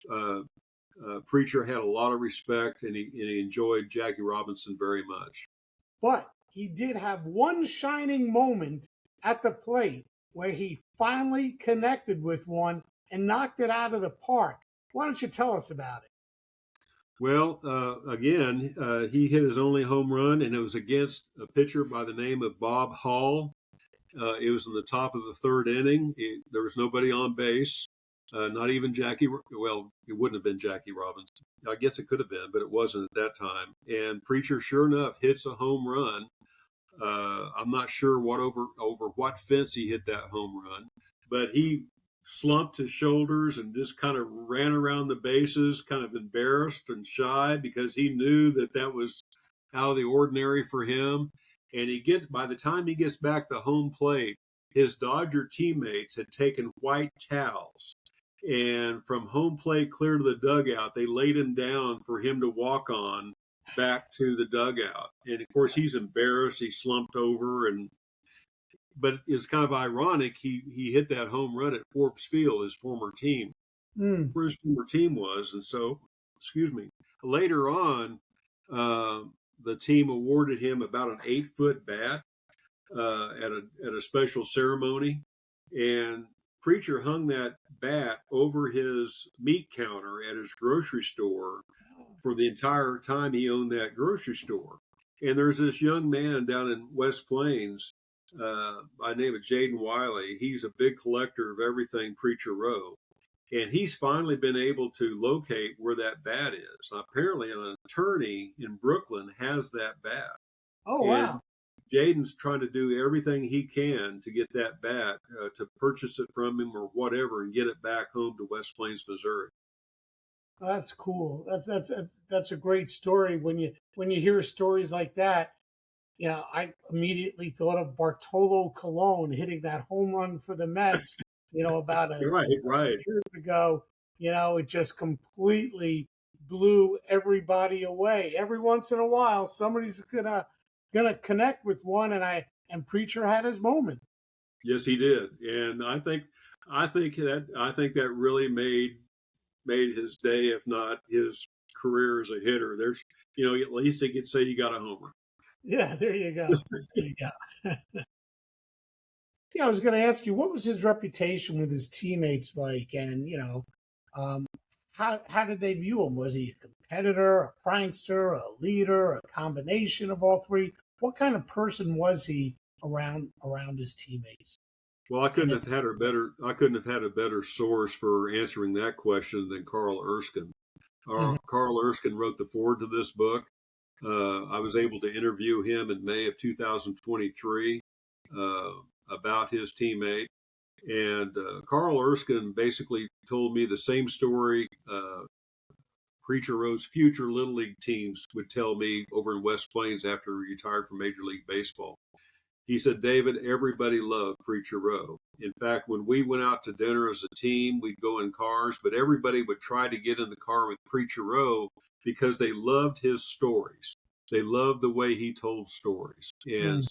Preacher had a lot of respect, and he enjoyed Jackie Robinson very much. But he did have one shining moment at the plate where he finally connected with one and knocked it out of the park. Why don't you tell us about it? Well, again, he hit his only home run, and it was against a pitcher by the name of Bob Hall. It was in the top of the third inning. There was nobody on base, not even Jackie. Well, it wouldn't have been Jackie Robinson. I guess it could have been, but it wasn't at that time. And Preacher, sure enough, hits a home run. I'm not sure over what fence he hit that home run, but he slumped his shoulders and just kind of ran around the bases, kind of embarrassed and shy, because he knew that was out of the ordinary for him. And by the time he gets back to home plate, his Dodger teammates had taken white towels, and from home plate clear to the dugout, they laid him down for him to walk on back to the dugout. And of course, he's embarrassed. He slumped over, but it's kind of ironic. He hit that home run at Forbes Field, his former team, where his former team was. And so, later on, the team awarded him about an 8-foot bat at a special ceremony, and Preacher hung that bat over his meat counter at his grocery store for the entire time he owned that grocery store. And there's this young man down in West Plains by the name of Jaden Wiley. He's a big collector of everything Preacher Rowe. And he's finally been able to locate where that bat is. Apparently, an attorney in Brooklyn has that bat. Oh, And wow. Jaden's trying to do everything he can to get that bat, to purchase it from him or whatever, and get it back home to West Plains, Missouri. That's cool. That's a great story. When you hear stories like that, I immediately thought of Bartolo Colon hitting that home run for the Mets, about a Right, right. years ago. It just completely blew everybody away. Every once in a while, somebody's gonna connect with one, and Preacher had his moment. Yes, he did, and I think that really made his day, if not his career as a hitter. There's, at least he could say he got a homer. Yeah, there you go. There you go. Yeah, I was going to ask you, what was his reputation with his teammates like, and um, how did they view him? Was he a competitor, a prankster, a leader, a combination of all three? What kind of person was he around his teammates? Well, And if, I couldn't have had a better source for answering that question than Carl Erskine. Mhm. Carl Erskine wrote the foreword to this book. I was able to interview him in May of 2023 uh, about his teammate. And Carl Erskine basically told me the same story Preacher Rowe's future Little League teams would tell me over in West Plains after he retired from Major League Baseball. He said, David, everybody loved Preacher Rowe. In fact, when we went out to dinner as a team, we'd go in cars, but everybody would try to get in the car with Preacher Rowe because they loved his stories. They loved the way he told stories. Mm,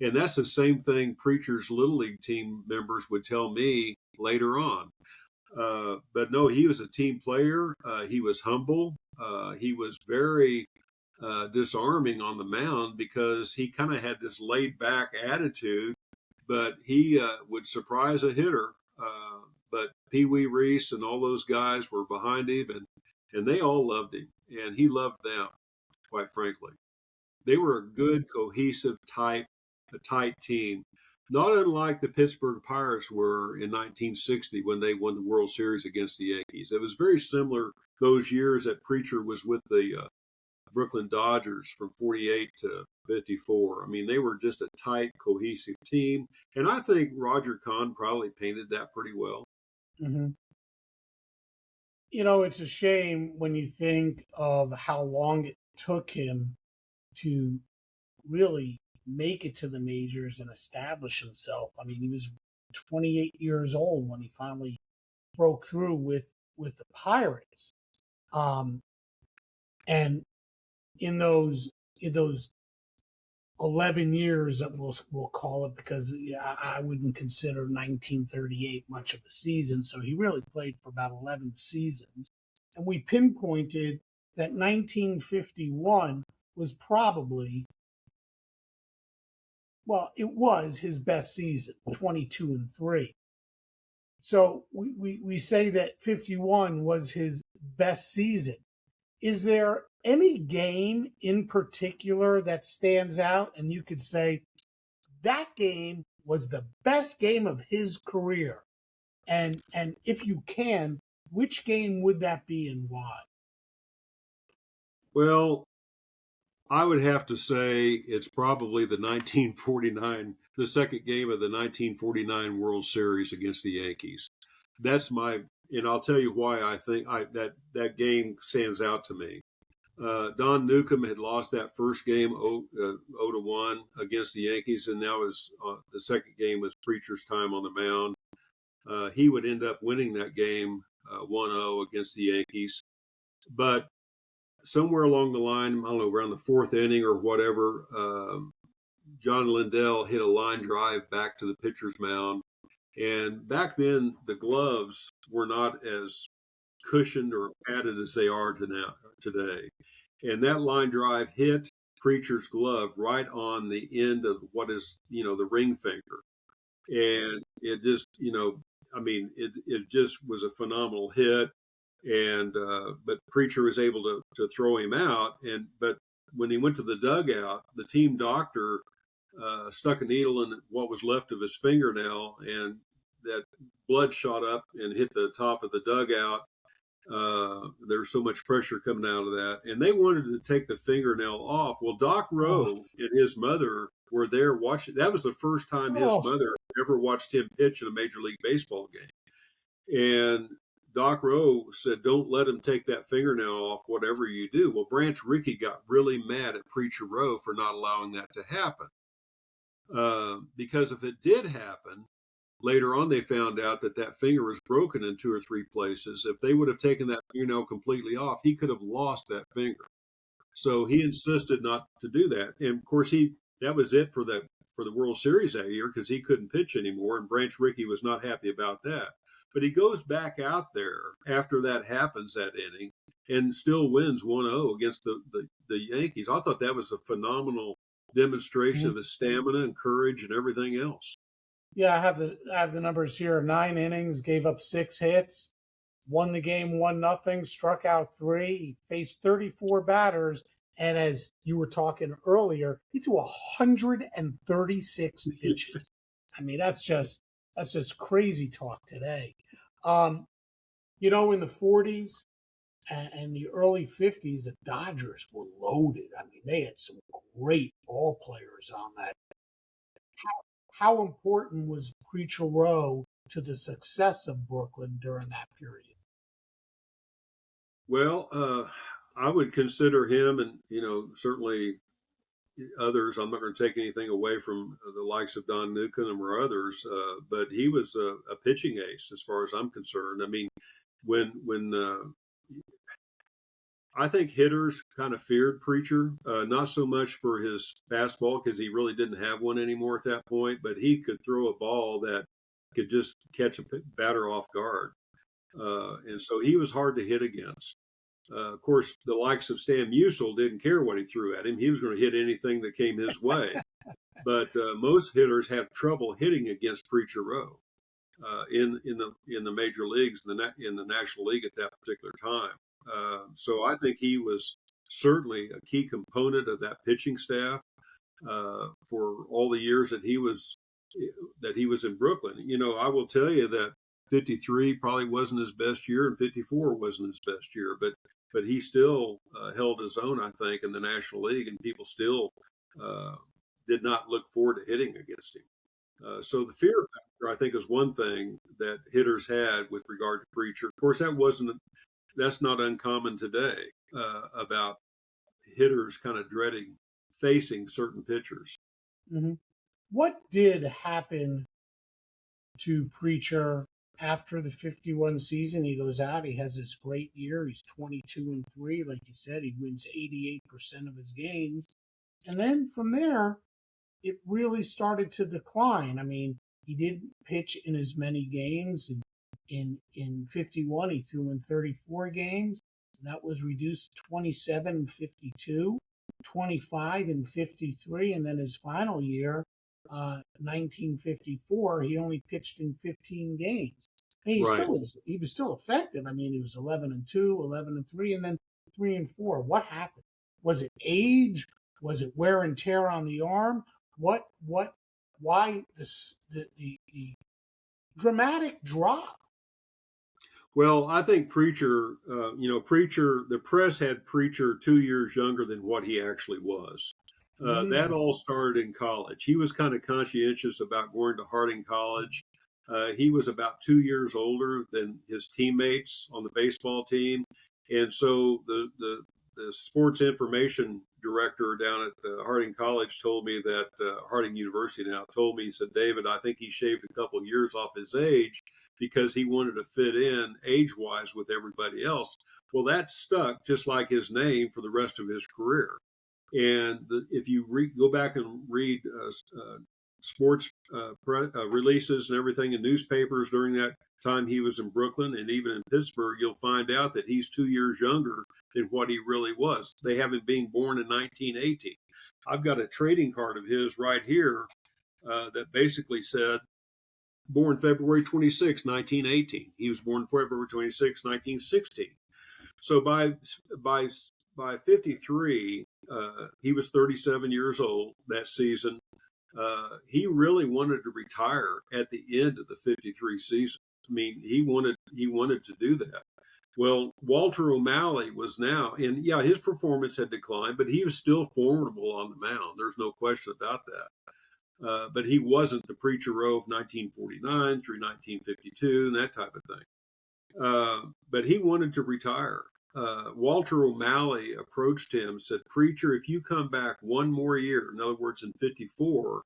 And that's the same thing Preacher's Little League team members would tell me later on. But no, he was a team player. He was humble. He was very disarming on the mound because he kind of had this laid back attitude, but he would surprise a hitter. But Pee Wee Reese and all those guys were behind him, and they all loved him, and he loved them, quite frankly. They were a good, cohesive a tight team, not unlike the Pittsburgh Pirates were in 1960 when they won the World Series against the Yankees. It was very similar those years that Preacher was with the Brooklyn Dodgers from 48 to 54. I mean, they were just a tight, cohesive team. And I think Roger Kahn probably painted that pretty well. mhm. It's a shame when you think of how long it took him to really make it to the majors and establish himself. I mean, he was 28 years old when he finally broke through with the Pirates. Um, and in those 11 years that we'll call it, because yeah, I wouldn't consider 1938 much of a season, so he really played for about 11 seasons. And we pinpointed that 1951 was probably, well, it was his best season, 22-3. So we say that 51 was his best season. Is there any game in particular that stands out and you could say that game was the best game of his career? And if you can, which game would that be and why? Well, I would have to say it's probably the second game of the 1949 World Series against the Yankees. That's and I'll tell you why I think that game stands out to me. Don Newcomb had lost that first game 0-1 against the Yankees, and now the second game was Preacher's time on the mound. He would end up winning that game 1-0 against the Yankees. But somewhere along the line, I don't know, around the fourth inning or whatever, John Lindell hit a line drive back to the pitcher's mound. And back then, the gloves were not as cushioned or padded as they are today. And that line drive hit Preacher's glove right on the end of what is, the ring finger. And it just, I mean, it just was a phenomenal hit. And but Preacher was able to throw him out. But when he went to the dugout, the team doctor stuck a needle in what was left of his fingernail, and that blood shot up and hit the top of the dugout. There's so much pressure coming out of that, and they wanted to take the fingernail off. Well, Doc Rowe and his mother were there watching. That was the first time his mother ever watched him pitch in a Major League Baseball game. And Doc Rowe said, "Don't let him take that fingernail off, whatever you do." Well, Branch Rickey got really mad at Preacher Rowe for not allowing that to happen. Because if it did happen, later on they found out that that finger was broken in 2 or 3 places. If they would have taken that fingernail completely off, he could have lost that finger. So he insisted not to do that. And of course, that was it for the World Series that year, because he couldn't pitch anymore, and Branch Rickey was not happy about that. But he goes back out there after that happens, that inning, and still wins 1-0 against the Yankees. I thought that was a phenomenal demonstration of his stamina and courage and everything else. Yeah, I have the numbers here. 9 innings, gave up 6 hits, won the game 1-0, struck out 3. He faced 34 batters, and as you were talking earlier, he threw 136 pitches. I mean, that's just crazy talk today. In the 40s and the early 50s, the Dodgers were loaded. I mean, they had some great ball players on that. How important was Preacher Rowe to the success of Brooklyn during that period? Well, I would consider him, and certainly others. I'm not going to take anything away from the likes of Don Newcomb or others, but he was a pitching ace as far as I'm concerned. I mean, when I think hitters kind of feared Preacher, not so much for his fastball, because he really didn't have one anymore at that point, but he could throw a ball that could just catch a batter off guard. And so he was hard to hit against. Of course, the likes of Stan Musial didn't care what he threw at him. He was going to hit anything that came his way. But most hitters have trouble hitting against Preacher Rowe in the major leagues, in the National League at that particular time. So I think he was certainly a key component of that pitching staff for all the years that he was in Brooklyn. I will tell you that 53 probably wasn't his best year, and 54 wasn't his best year, but he still held his own, I think, in the National League, and people still did not look forward to hitting against him. So the fear factor, I think, is one thing that hitters had with regard to Preacher. Of course, that's not uncommon today, about hitters kind of dreading facing certain pitchers. Mm-hmm. What did happen to Preacher after the 51 season? He goes out, he has this great year. He's 22-3. Like you said, he wins 88% of his games. And then from there, it really started to decline. I mean, he didn't pitch in as many games. In 51, he threw in 34 games. And that was reduced to 27 in 52, 25 in 53, and then his final year, 1954, he only pitched in 15 games. And he was still effective. I mean, he was 11-2, 11-3, and then 3-4. What happened? Was it age? Was it wear and tear on the arm? Why the dramatic drop? Well, I think Preacher, the press had Preacher 2 years younger than what he actually was. That all started in college. He was kind of conscientious about going to Harding College. He was about 2 years older than his teammates on the baseball team. And so the sports information director down at Harding College told me that, Harding University now told me, he said, "David, I think he shaved a couple of years off his age because he wanted to fit in age-wise with everybody else." Well, that stuck just like his name for the rest of his career. And if you go back and read sports releases and everything in newspapers during that time he was in Brooklyn and even in Pittsburgh, you'll find out that he's 2 years younger than what he really was. They have him being born in 1918. I've got a trading card of his right here that basically said, born February 26, 1918. He was born February 26, 1916. So by 53, he was 37 years old that season. He really wanted to retire at the end of the 53 season. I mean, he wanted to do that. Well, Walter O'Malley was now, and yeah, his performance had declined, but he was still formidable on the mound. There's no question about that. But he wasn't the Preacher Rowe of 1949 through 1952 and that type of thing. But he wanted to retire. Walter O'Malley approached him, said, "Preacher, if you come back one more year, in other words, in 54,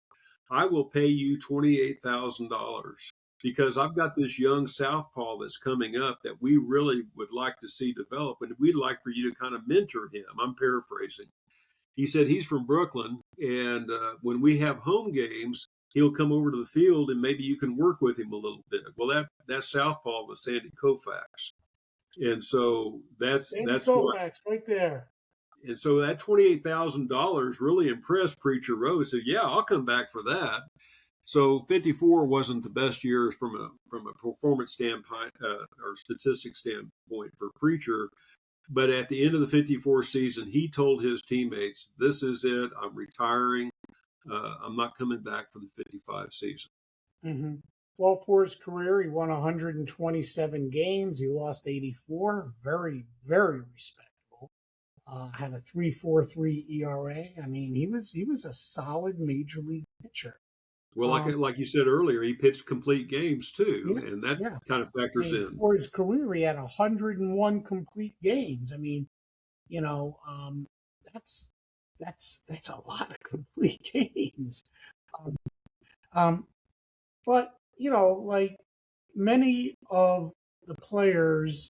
I will pay you $28,000 because I've got this young southpaw that's coming up that we really would like to see develop, and we'd like for you to kind of mentor him." I'm paraphrasing. He said he's from Brooklyn, and when we have home games, he'll come over to the field, and maybe you can work with him a little bit. Well, that southpaw was Sandy Koufax, and so that's what. Koufax right there. And so that $28,000 really impressed Preacher Rowe. He said, "Yeah, I'll come back for that." So 54 wasn't the best year from a performance standpoint or statistics standpoint for Preacher. But at the end of the 54 season, he told his teammates, "This is it. I'm retiring. I'm not coming back for the 55 season." Mm-hmm. Well, for his career, he won 127 games. He lost 84. Very, very respectable. Had a 3.43 ERA. I mean, he was a solid major league pitcher. Well, like you said earlier, he pitched complete games too, and that kind of factors in. For his career, he had 101 complete games. I mean, that's a lot of complete games. But like many of the players,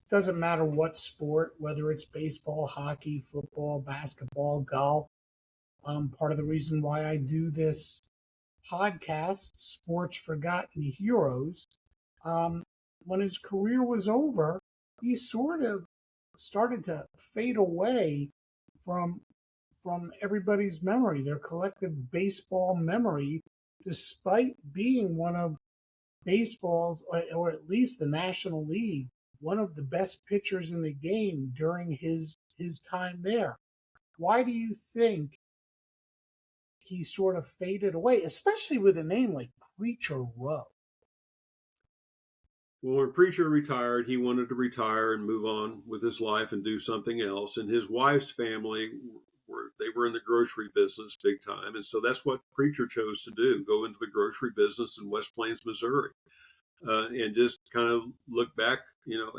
doesn't matter what sport, whether it's baseball, hockey, football, basketball, golf. Part of the reason why I do this podcast, Sports Forgotten Heroes, when his career was over, he sort of started to fade away from everybody's memory, their collective baseball memory, despite being one of baseball's, or at least the National League, one of the best pitchers in the game during his time there. Why do you think he sort of faded away, especially with a name like Preacher Rowe? Well, when Preacher retired, he wanted to retire and move on with his life and do something else. And his wife's family were in the grocery business big time, and so that's what Preacher chose to do: go into the grocery business in West Plains, Missouri, and just kind of look back,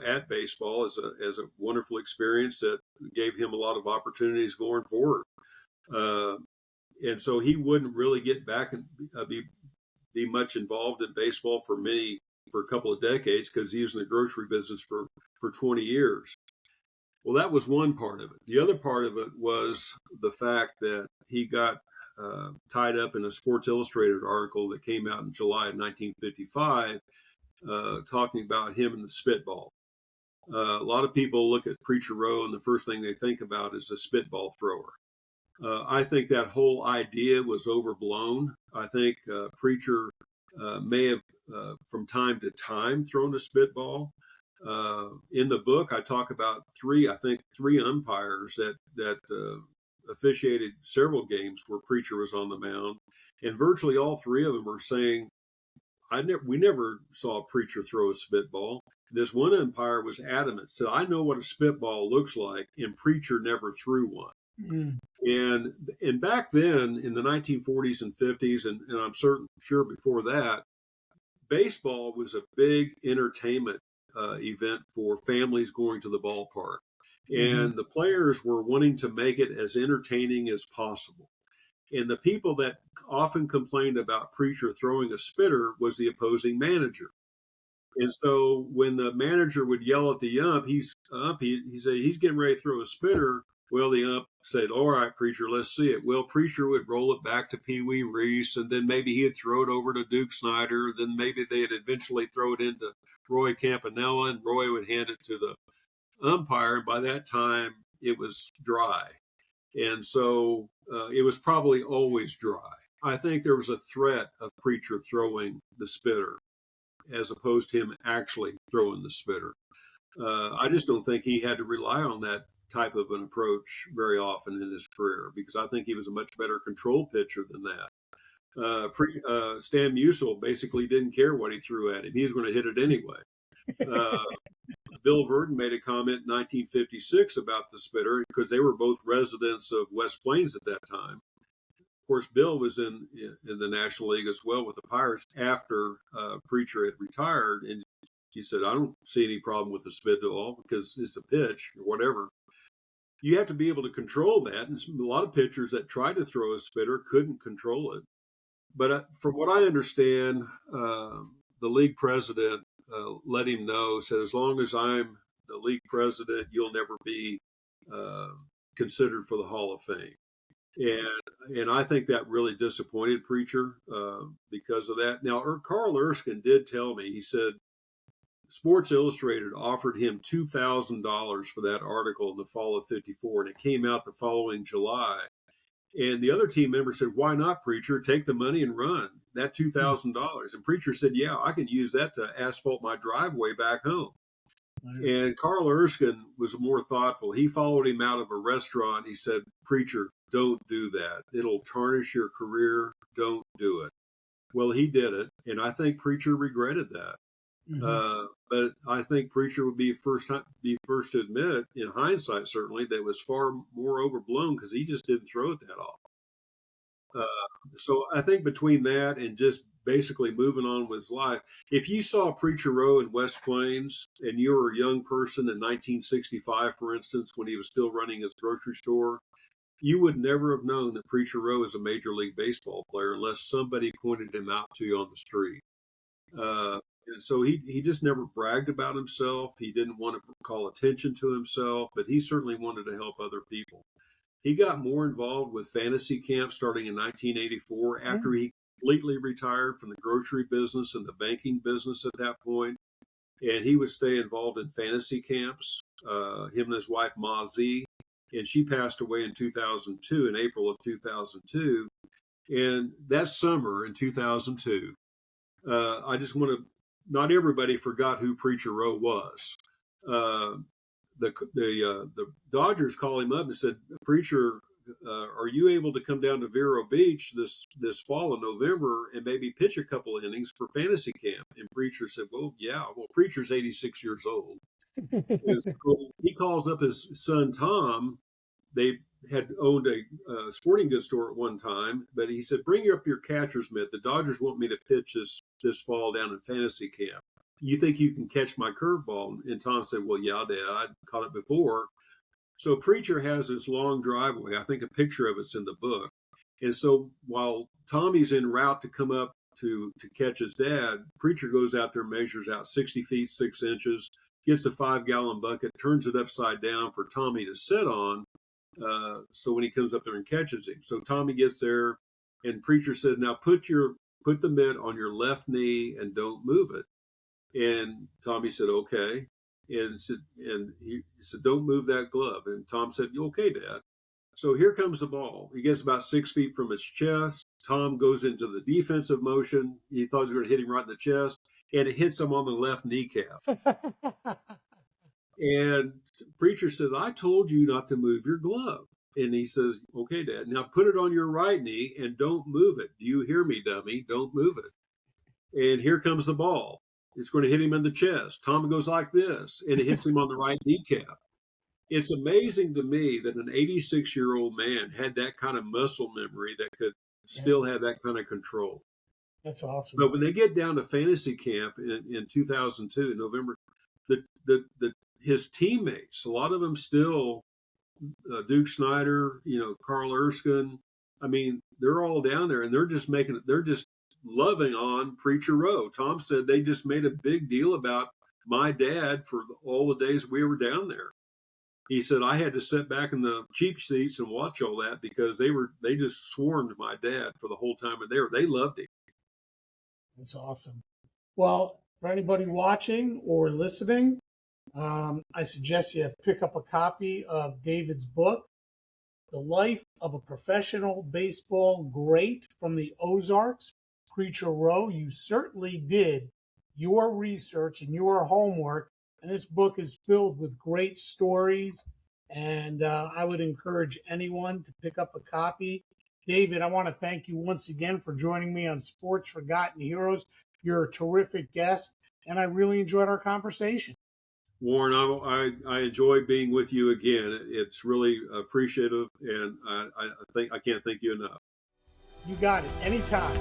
at baseball as a wonderful experience that gave him a lot of opportunities going forward. And so he wouldn't really get back and be much involved in baseball for a couple of decades because he was in the grocery business for 20 years. Well, that was one part of it. The other part of it was the fact that he got tied up in a Sports Illustrated article that came out in July of 1955, talking about him and the spitball. A lot of people look at Preacher Rowe, and the first thing they think about is a spitball thrower. I think that whole idea was overblown. I think Preacher may have, from time to time, thrown a spitball. In the book, I talk about three umpires that officiated several games where Preacher was on the mound, and virtually all three of them are saying, we never saw a Preacher throw a spitball. This one umpire was adamant, said, "I know what a spitball looks like, and Preacher never threw one." Mm. And back then in the 1940s and 50s, and I'm sure before that, baseball was a big entertainment event for families going to the ballpark. And the players were wanting to make it as entertaining as possible. And the people that often complained about Preacher throwing a spitter was the opposing manager. And so when the manager would yell at the ump, he said he's getting ready to throw a spitter. Well, the ump said, "All right, Preacher, let's see it." Well, Preacher would roll it back to Pee Wee Reese, and then maybe he'd throw it over to Duke Snyder. Then maybe they'd eventually throw it into Roy Campanella, and Roy would hand it to the umpire. And by that time, it was dry. And so it was probably always dry. I think there was a threat of Preacher throwing the spitter as opposed to him actually throwing the spitter. I just don't think he had to rely on that type of an approach very often in his career, because I think he was a much better control pitcher than that. Stan Musial basically didn't care what he threw at him. He was going to hit it anyway. Uh, Bill Verdon made a comment in 1956 about the spitter because they were both residents of West Plains at that time. Of course, Bill was in the National League as well with the Pirates after Preacher had retired, and he said, "I don't see any problem with the spit at all because it's a pitch or whatever." You have to be able to control that, and a lot of pitchers that tried to throw a spitter couldn't control it. But from what I understand, the league president let him know, said, as long as I'm the league president, you'll never be uh, considered for the Hall of Fame. And I think that really disappointed Preacher because of that. Now, Carl Erskine did tell me, he said Sports Illustrated offered him $2,000 for that article in the fall of '54, and it came out the following July. And the other team member said, "Why not, Preacher? Take the money and run. That $2,000." And Preacher said, "Yeah, I can use that to asphalt my driveway back home." And Carl Erskine was more thoughtful. He followed him out of a restaurant. He said, "Preacher, don't do that. It'll tarnish your career. Don't do it." Well, he did it, and I think Preacher regretted that. But I think Preacher would be first to admit, in hindsight, certainly, that it was far more overblown because he just didn't throw it that often. So I think between that and just basically moving on with his life, if you saw Preacher Row in West Plains and you were a young person in 1965, for instance, when he was still running his grocery store, you would never have known that Preacher Row is a Major League Baseball player unless somebody pointed him out to you on the street. And so he just never bragged about himself. He didn't want to call attention to himself, but he certainly wanted to help other people. He got more involved with fantasy camps starting in 1984 after he completely retired from the grocery business and the banking business at that point. And he would stay involved in fantasy camps, him and his wife, Ma Z. And she passed away in 2002, in April of 2002. And that summer in 2002, I just want to, not everybody forgot who Preacher Row was. The Dodgers called him up and said, "Preacher, are you able to come down to Vero Beach this fall in November and maybe pitch a couple of innings for fantasy camp?" And Preacher said, "Well, yeah." Well, Preacher's 86 years old. And so he calls up his son Tom. They had owned a sporting goods store at one time, but he said, "Bring up your catcher's mitt. The Dodgers want me to pitch this fall down in fantasy camp. You think you can catch my curveball?" And Tom said, "Well, yeah, Dad, I caught it before." So Preacher has this long driveway. I think a picture of it's in the book. And so while Tommy's en route to come up to catch his dad, Preacher goes out there, measures out 60 feet, 6 inches, gets a 5-gallon bucket, turns it upside down for Tommy to sit on. So when he comes up there and catches him. So Tommy gets there, and Preacher said, "Now put the mitt on your left knee and don't move it." And Tommy said, "Okay." And he said, "Don't move that glove." And Tom said, "Okay, Dad." So here comes the ball. He gets about 6 feet from his chest. Tom goes into the defensive motion. He thought he was going to hit him right in the chest, and it hits him on the left kneecap. And Preacher says, "I told you not to move your glove." And he says, "Okay, Dad. Now put it on your right knee and don't move it. Do you hear me, dummy? Don't move it." And here comes the ball. It's going to hit him in the chest. Tom goes like this, and it hits him on the right kneecap. It's amazing to me that an 86-year-old man had that kind of muscle memory that could still have that kind of control. That's awesome. But when they get down to fantasy camp in 2002, in November, his teammates, a lot of them still, Duke Snyder, Carl Erskine. I mean, they're all down there, and they're just loving on Preacher Row. Tom said they just made a big deal about my dad for all the days we were down there. He said, "I had to sit back in the cheap seats and watch all that because they just swarmed my dad for the whole time they loved him." That's awesome. Well, for anybody watching or listening, I suggest you pick up a copy of David's book, The Life of a Professional Baseball Great from the Ozarks, Preacher Row. You certainly did your research and your homework, and this book is filled with great stories, and I would encourage anyone to pick up a copy David, I want to thank you once again for joining me on Sports Forgotten Heroes. You're a terrific guest, and I really enjoyed our conversation. Warren, I enjoy being with you again. It's really appreciative, and I think I can't thank you enough. You got it. Anytime.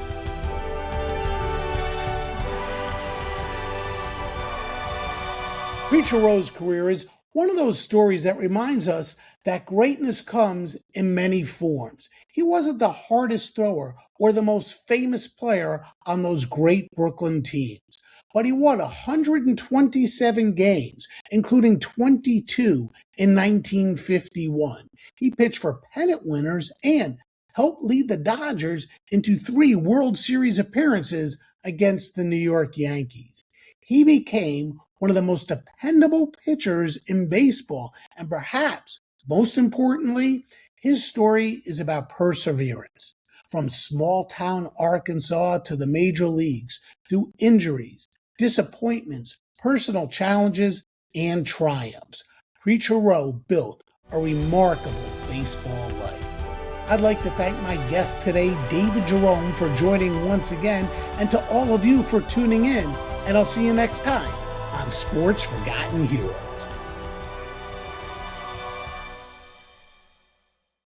Preacher Rowe's career is one of those stories that reminds us that greatness comes in many forms. He wasn't the hardest thrower or the most famous player on those great Brooklyn teams, but he won 127 games, including 22 in 1951. He pitched for pennant winners and helped lead the Dodgers into 3 World Series appearances against the New York Yankees. He became one of the most dependable pitchers in baseball, and perhaps most importantly, his story is about perseverance. From small town Arkansas to the major leagues, through injuries, disappointments, personal challenges, and triumphs, Preacher Rowe built a remarkable baseball life. I'd like to thank my guest today, David Jerome, for joining once again, and to all of you for tuning in, and I'll see you next time on Sports Forgotten Heroes.